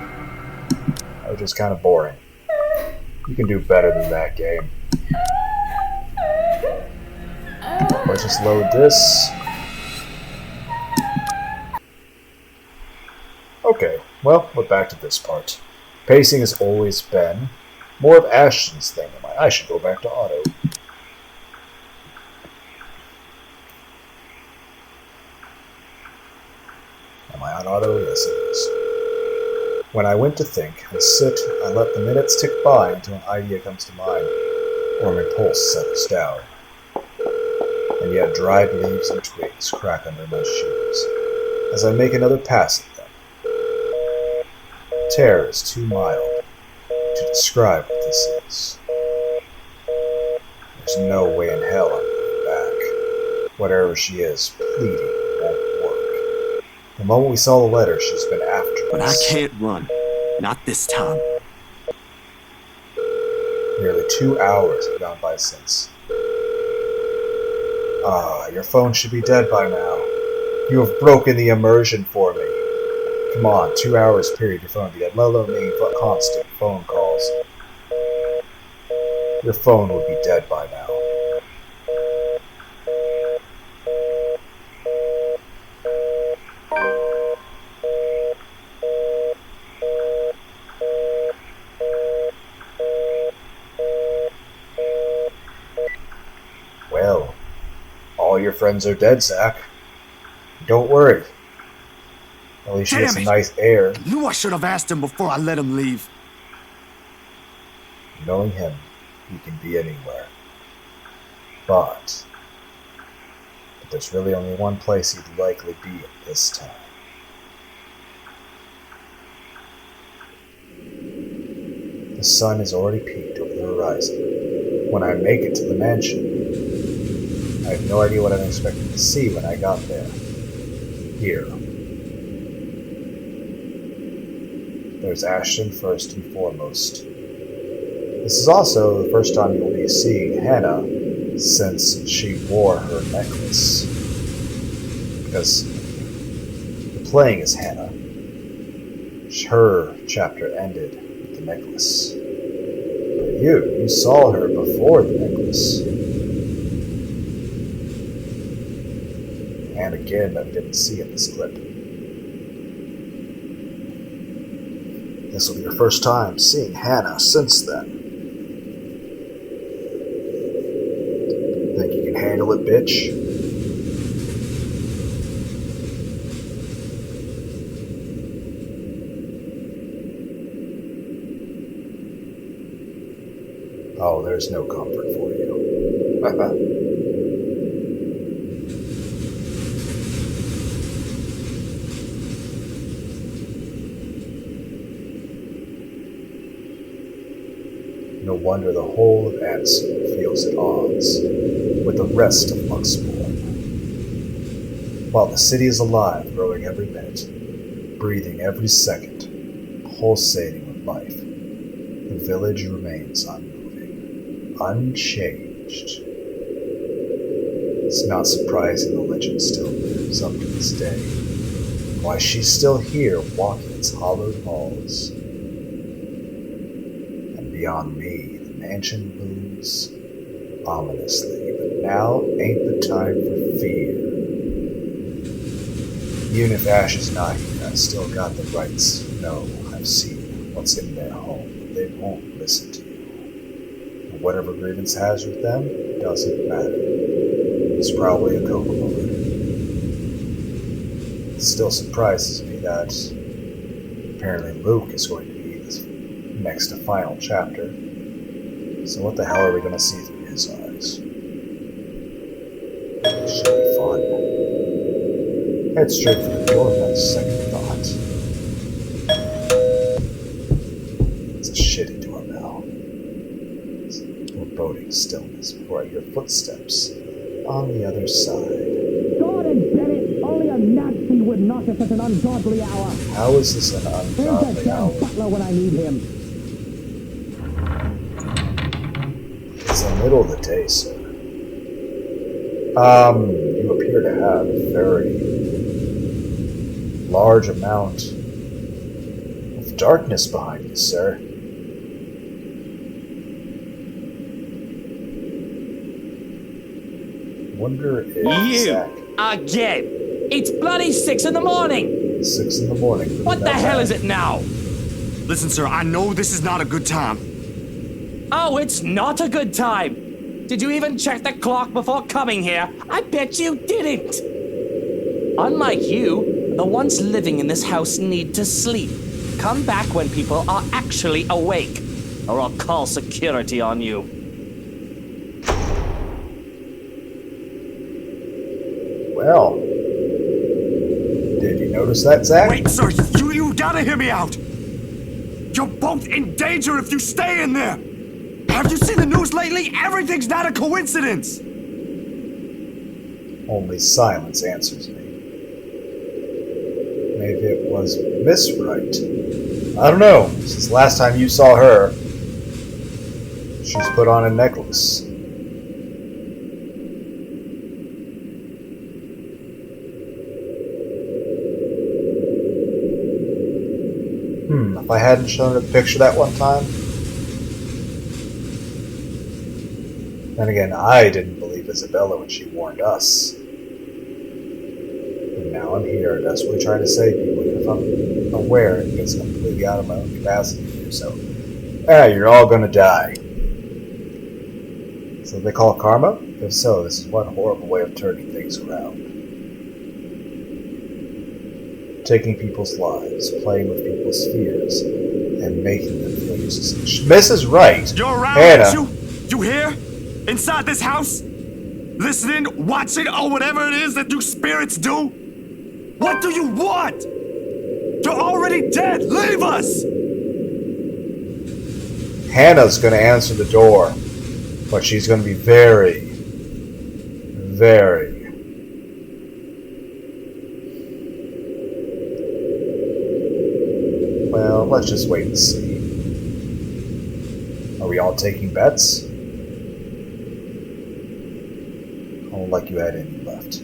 That was just kind of boring. You can do better than that, game. Let's just load this. Okay, well, we're back to this part. Pacing has always been more of Ashton's thing. I should go back to auto. Am I on auto? Yes, it is. When I went to think and sit, I let the minutes tick by until an idea comes to mind, or my pulse settles down. And yet dried leaves and twigs crack under my shoes, as I make another pass at them. Terror is too mild to describe what this is. There's no way in hell I'm going back. Whatever she is, pleading won't work. The moment we saw the letter, she's been after But I us. can't run. Not this time. Nearly 2 hours have gone by since. Your phone should be dead by now. You have broken the immersion for me. Come on, 2 hours period, your phone would be dead. Let alone making constant phone calls. Your phone would be dead by now. Well, all your friends are dead, Zach. Don't worry. At least you get Damn some it. nice air. Knew I should have asked him before I let him leave. Knowing him, he can be anywhere. But there's really only one place he'd likely be at this time. The sun has already peaked over the horizon. When I make it to the mansion, I have no idea what I'm expecting to see when I got there. Here. There's Ashton first and foremost. This is also the first time you'll be seeing Hannah since she wore her necklace. Because you're playing as Hannah. Her chapter ended with the necklace. But you saw her before the necklace. And again, that we didn't see in this clip. This will be your first time seeing Hannah since then. Think you can handle it, bitch? Oh, there's no comfort for you. No wonder the whole of Anson feels at odds with the rest of Luxembourg. While the city is alive, growing every minute, breathing every second, pulsating with life, the village remains unmoving, unchanged. It's not surprising the legend still lives up to this day. Why she's still here, walking its hollowed halls. And beyond me, the mansion looms ominously, but now ain't the time for fear. Even if Ash is not here, I still got the rights. No, I've seen what's in their home, but they won't listen to you. And whatever Grievance has with them doesn't matter. It's probably a coke bullet. It still surprises me that apparently Luke is going to be the next to final chapter. So what the hell are we going to see through his eyes? It should be fun. Head straight for the door without a second thought. It's a shitty doorbell. It's a foreboding stillness before I hear footsteps on the other side. God and Bennett, only a Nazi would knock at such an ungodly hour. How is this an Where's that ungodly damn hour? butler when I need him? It's the middle of the day, sir. You appear to have a very large amount of darkness behind you, sir. Wonder if Zach, Again! It's bloody 6 in the morning! 6 in the morning. What the hell is it now? Listen, sir, I know this is not a good time. Oh, it's not a good time! Did you even check the clock before coming here? I bet you didn't! Unlike you, the ones living in this house need to sleep. Come back when people are actually awake, or I'll call security on you. Well, did you notice that, Zach? Wait, sir, you gotta hear me out. You're both in danger if you stay in there. Have you seen the news lately? Everything's not a coincidence. Only silence answers me. Maybe it was Miss Wright. I don't know. Since the last time you saw her, she's put on a necklace. If I hadn't shown her the picture that one time. Then again, I didn't believe Isabella when she warned us. And now I'm here, desperately trying to save people, even if I'm aware it's completely out of my own capacity to do so. You're all gonna die. So they call it karma? If so, this is one horrible way of turning things around. Taking people's lives, playing with people's fears, and making them feel useless. Mrs. Wright! You're around, Hannah. aren't you? You here? Inside this house? Listening, watching, or whatever it is that you spirits do? What do you want? You're already dead! Leave us! Hannah's gonna answer the door, but she's gonna be very, very... Well, let's just wait and see. Are we all taking bets? Oh, like you had any left.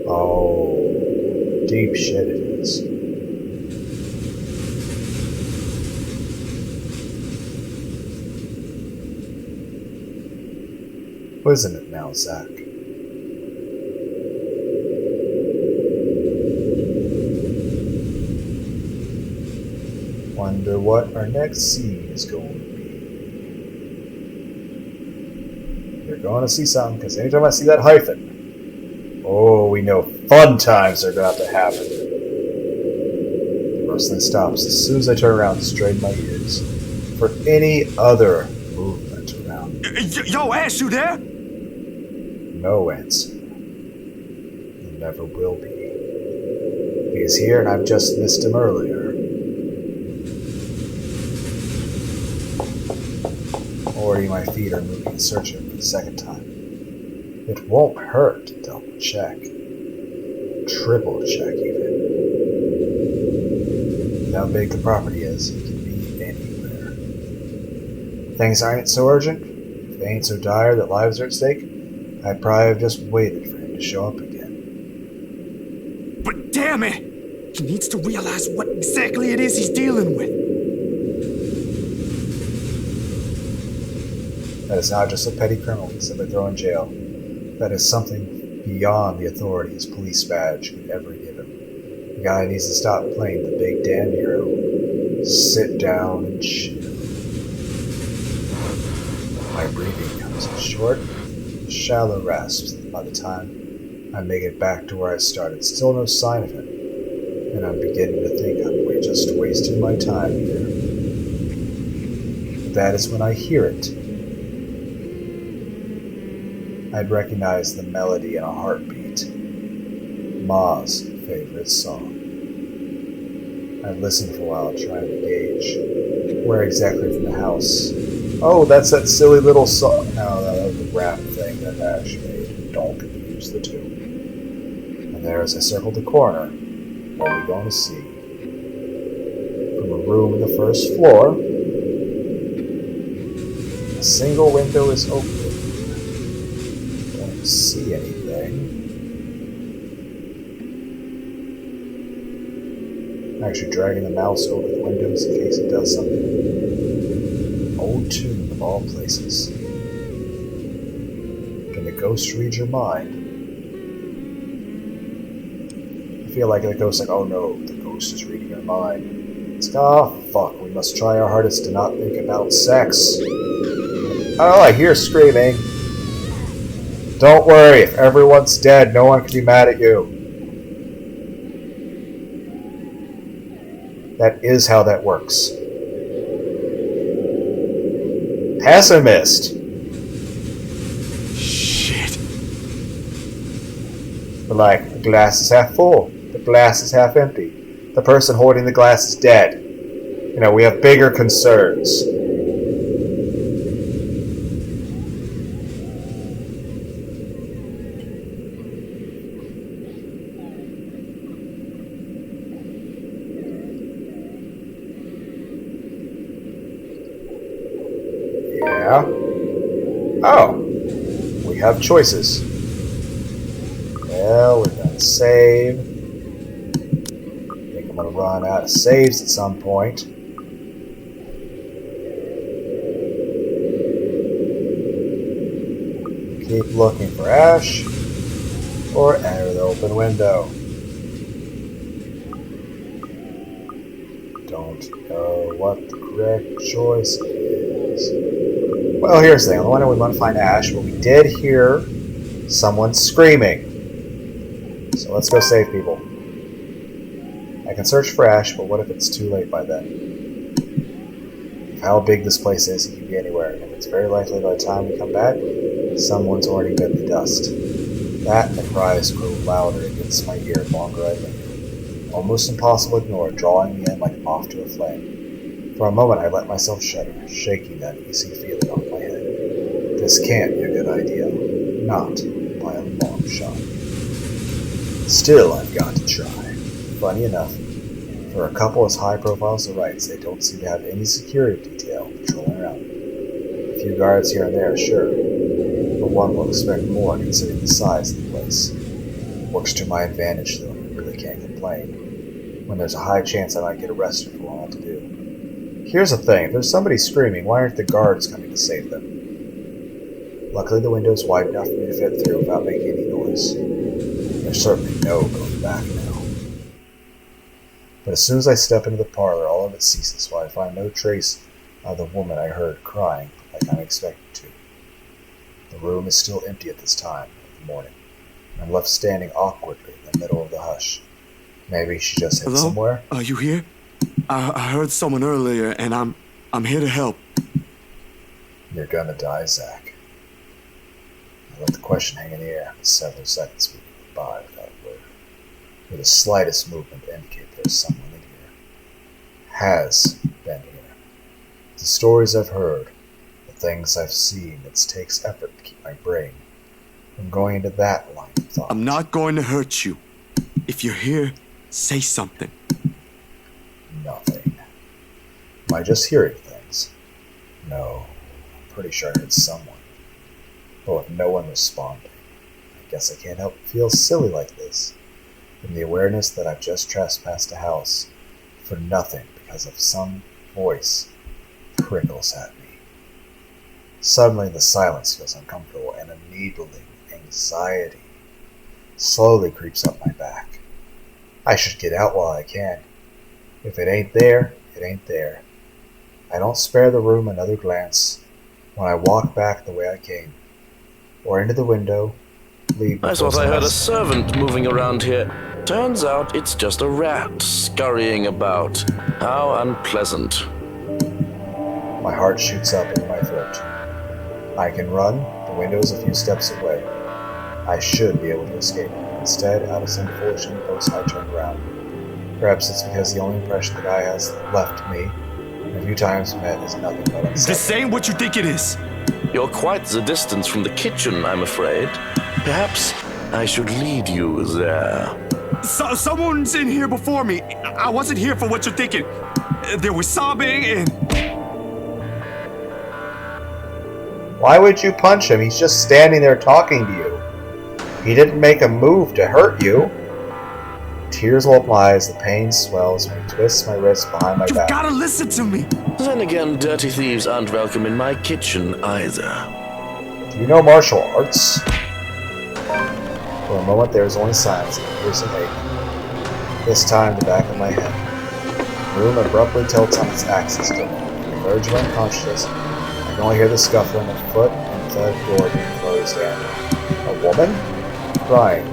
Oh, deep shit it is. Isn't it now, Zach? Wonder what our next scene is going to be. You're going to see something, because anytime I see that hyphen, oh, we know fun times are about to happen. The rustling stops as soon as I turn around and strain my ears for any other movement around me. Yo, Ash, you there? No answer. There never will be. He is here, and I've just missed him earlier. Already my feet are moving and searching for the second time. It won't hurt to double check. Triple check, even. With how big the property is, it can be anywhere. Things aren't so urgent. If they ain't so dire that lives are at stake, I'd probably have just waited for him to show up again. But damn it! He needs to realize what exactly it is he's dealing with. That is not just a petty criminal he's simply thrown in jail. That is something beyond the authority his police badge could ever give him. The guy needs to stop playing the big damn hero. Sit down and chill. My breathing comes in short, shallow rasps. By the time I make it back to where I started, still no sign of him. And I'm beginning to think I'm just wasting my time here. But that is when I hear it. I'd recognize the melody in a heartbeat. Ma's favorite song. I'd listened for a while, trying to gauge where exactly from the house. Oh, that's that silly little song. No, that was the rap thing that Ash made. Don't confuse the two. And there, as I circled the corner, what are we going to see? From a room on the first floor, a single window is open. See anything. I'm actually dragging the mouse over the windows in case it does something. Old tune of all places. Can the ghost read your mind? I feel like the ghost's like, oh no, the ghost is reading your mind. It's like, oh fuck, we must try our hardest to not think about sex. Oh, I hear screaming. Don't worry, if everyone's dead, no one can be mad at you. That is how that works. Pessimist! Shit. But like, the glass is half full. The glass is half empty. The person holding the glass is dead. You know, we have bigger concerns. Yeah. Oh. We have choices. Well, we're gonna save. I think I'm gonna run out of saves at some point. Keep looking for Ash. Or enter the open window. Don't know what the correct choice is. Well, here's the thing. On the one hand, we want to find Ash, but we did hear someone screaming. So let's go save people. I can search for Ash, but what if it's too late by then? Of how big this place is, it could be anywhere, and it's very likely by the time we come back, someone's already bit the dust. That and the cries grow louder against my ear the longer I linger. Almost impossible to ignore, drawing me in like a moth to a flame. For a moment I let myself shudder, shaking that easy feeling off my head. This can't be a good idea. Not by a long shot. Still, I've got to try. Funny enough, for a couple as high profile as the Wrights, they don't seem to have any security detail patrolling around. A few guards here and there, sure, but one will expect more considering the size of the place. Works to my advantage, though. I really can't complain. When there's a high chance I might get arrested for what I have to do. Here's the thing. If there's somebody screaming, why aren't the guards coming to save them? Luckily, the window's wide enough for me to fit through without making any noise. There's certainly no going back now. But as soon as I step into the parlor, all of it ceases, while I find no trace of the woman I heard crying like I'm expected to. The room is still empty at this time of the morning. I'm left standing awkwardly in the middle of the hush. Maybe she just hid Hello? somewhere? Are you here? I heard someone earlier, and I'm here to help. You're gonna die, Zach. I let the question hang in the air for several seconds before goodbye without a word. With the slightest movement to indicate there's someone in here. Has been here. The stories I've heard, the things I've seen, it takes effort to keep my brain from going into that line of thought. I'm not going to hurt you. If you're here, say something. Nothing. Am I just hearing things? No. I'm pretty sure I heard someone. But with no one responding, I guess I can't help but feel silly like this. From the awareness that I've just trespassed a house for nothing because of some voice prickles at me. Suddenly the silence feels uncomfortable and a needling anxiety slowly creeps up my back. I should get out while I can. If it ain't there, it ain't there. I don't spare the room another glance when I walk back the way I came, or into the window, leave. I thought I heard a servant moving around here. Turns out it's just a rat scurrying about. How unpleasant. My heart shoots up into my throat. I can run, the window's a few steps away. I should be able to escape. Instead, out of some foolish impulse, I turn around. Perhaps it's because the only impression the guy has left me, and a few times met, is nothing but unsettling. This ain't what you think it is. You're quite the distance from the kitchen, I'm afraid. Perhaps I should lead you there. Someone's in here before me. I wasn't here for what you're thinking. There was sobbing and... Why would you punch him? He's just standing there talking to you. He didn't make a move to hurt you. Tears well up my eyes, the pain swells when he twists my wrist behind my You've back. gotta listen to me. Then again, dirty thieves aren't welcome in my kitchen either. Do you know martial arts? For a moment there is only silence and a piercing ache. This time the back of my head. The room abruptly tilts on its axis to the verge of unconsciousness. I can only hear the scuffling of foot and thud door being closed in. A woman? Crying.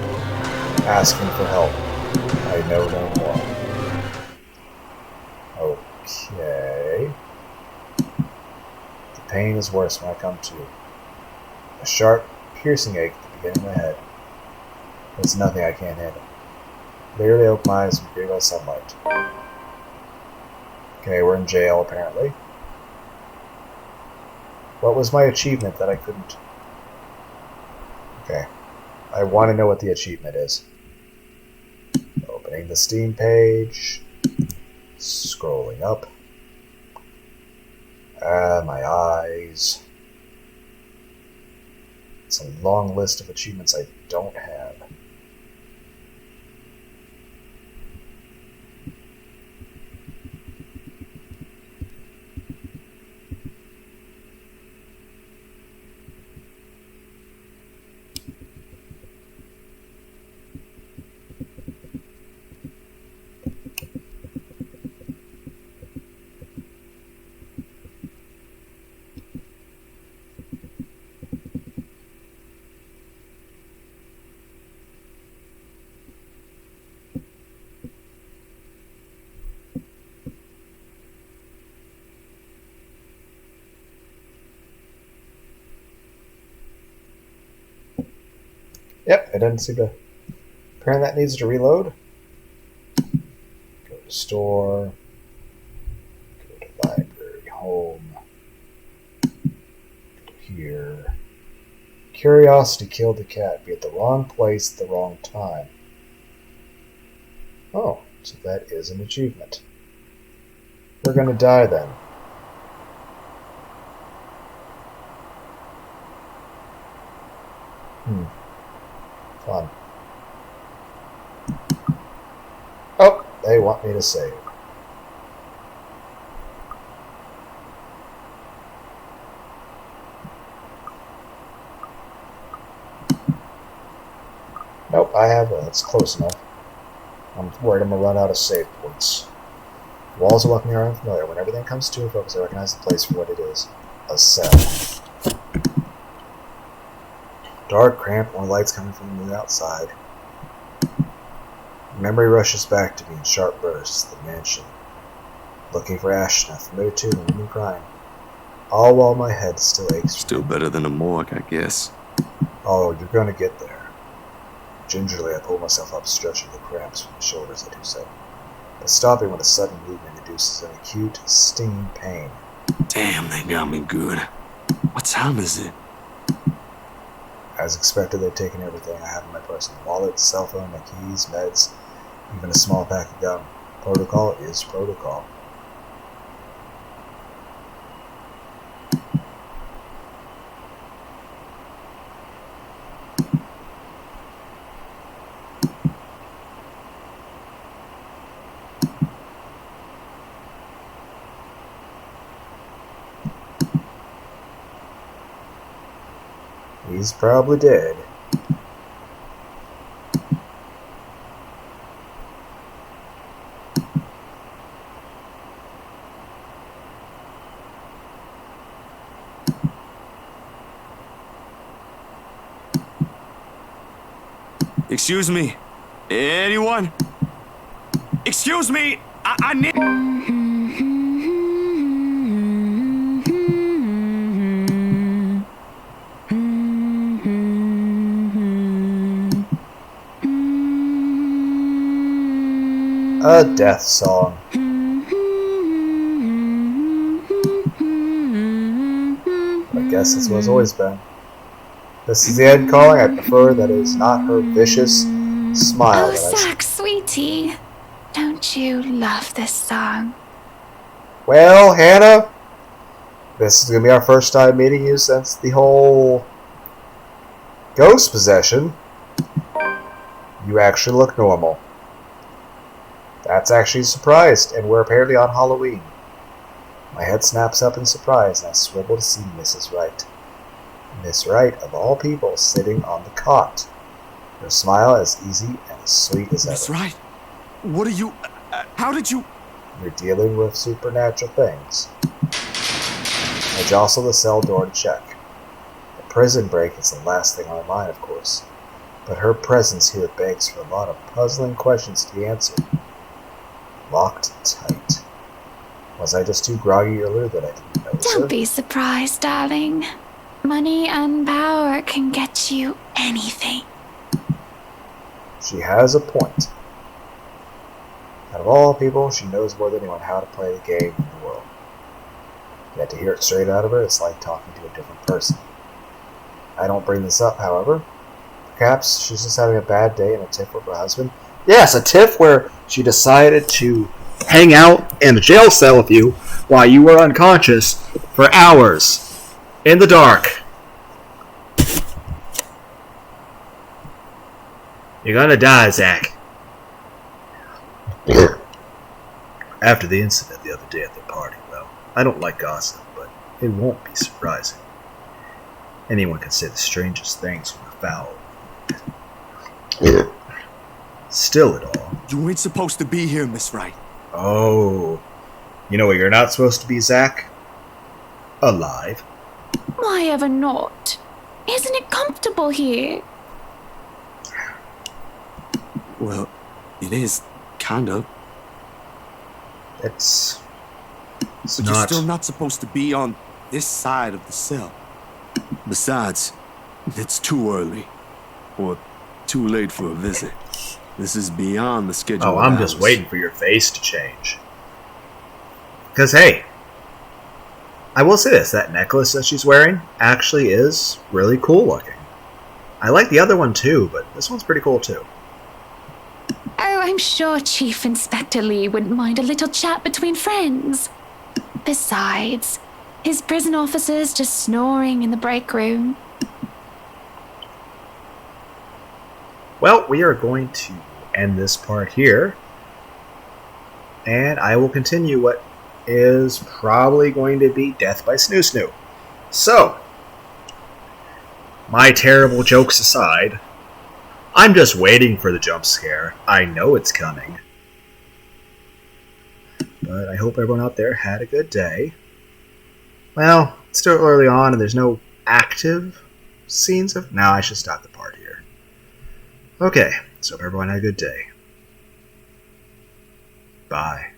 Asking for help. I know no more. Okay. The pain is worse when I come to. A sharp, piercing ache at the beginning of my head. It's nothing I can't handle. Clearly open my eyes and greeted by sunlight. Okay, we're in jail apparently. What was my achievement that I couldn't... Okay. I want to know what the achievement is. Opening the Steam page. Scrolling up. My eyes. It's a long list of achievements I don't have. Yep, it doesn't seem to... Apparently that needs to reload. Go to store. Go to library, home. Go to here. Curiosity killed the cat. Be at the wrong place at the wrong time. Oh, so that is an achievement. We're gonna die then. Fun. they want me to save. Nope, I have that's close enough. I'm worried I'm gonna run out of save points. The walls are looking around familiar. When everything comes to a focus, I recognize the place for what it is. A cell. Dark, cramped, more lights coming from the outside. Memory rushes back to me in sharp bursts. The mansion. Looking for Ashna, familiar tune and women crying. All while my head still aches. Still better than a morgue, I guess. Oh, you're gonna get there. Gingerly, I pull myself up, stretching the cramps from the shoulders, I do so. But stopping with a sudden movement induces an acute, stinging pain. Damn, they got me good. What time is it? As expected, they've taken everything I have in my person. Wallet, cell phone, my keys, meds, even a small pack of gum. Protocol is protocol. He's probably dead. Excuse me? Anyone? Excuse me? I need... A death song. I guess that's what it's always been. This is the end calling. I prefer that it is not her vicious smile. Oh, Zach, sweetie. Don't you love this song? Well, Hannah, this is going to be our first time meeting you since the whole ghost possession. You actually look normal. That's actually surprised, and we're apparently on Halloween. My head snaps up in surprise, and I swivel to see Mrs. Wright. Miss Wright, of all people, sitting on the cot. Her smile as easy and as sweet as ever. Miss Wright? What are you... how did you... You're dealing with supernatural things. I jostle the cell door to check. The prison break is the last thing on my mind, of course. But her presence here begs for a lot of puzzling questions to be answered. Locked tight. Was I just too groggy earlier that I didn't notice Don't her? be surprised, darling. Money and power can get you anything. She has a point. Out of all people, she knows more than anyone how to play the game in the world. Yet to hear it straight out of her, it's like talking to a different person. I don't bring this up, however. Perhaps she's just having a bad day in a tiff with her husband. Yes, a tiff where she decided to hang out in a jail cell with you while you were unconscious for hours in the dark. You're gonna die, Zach. After the incident the other day at the party, well, I don't like gossip, but it won't be surprising. Anyone can say the strangest things from a foul. Still it all. You ain't supposed to be here, Miss Wright. Oh. You know what you're not supposed to be, Zach? Alive. Why ever not? Isn't it comfortable here? Well, it is, kind of. It's But not... you're still not supposed to be on this side of the cell. Besides, it's too early. Or too late for a visit. This is beyond the schedule. Oh, I'm just waiting for your face to change. Because, hey, I will say this, that necklace that she's wearing actually is really cool looking. I like the other one too, but this one's pretty cool too. Oh, I'm sure Chief Inspector Lee wouldn't mind a little chat between friends. Besides, his prison officers just snoring in the break room. Well, we are going to end this part here. and I will continue what is probably going to be death by Snoo Snoo. So, my terrible jokes aside, I'm just waiting for the jump scare. I know it's coming. But I hope everyone out there had a good day. Well, it's still early on and there's no active scenes of... No, I should stop the part here. Okay, so hope everyone had a good day. Bye.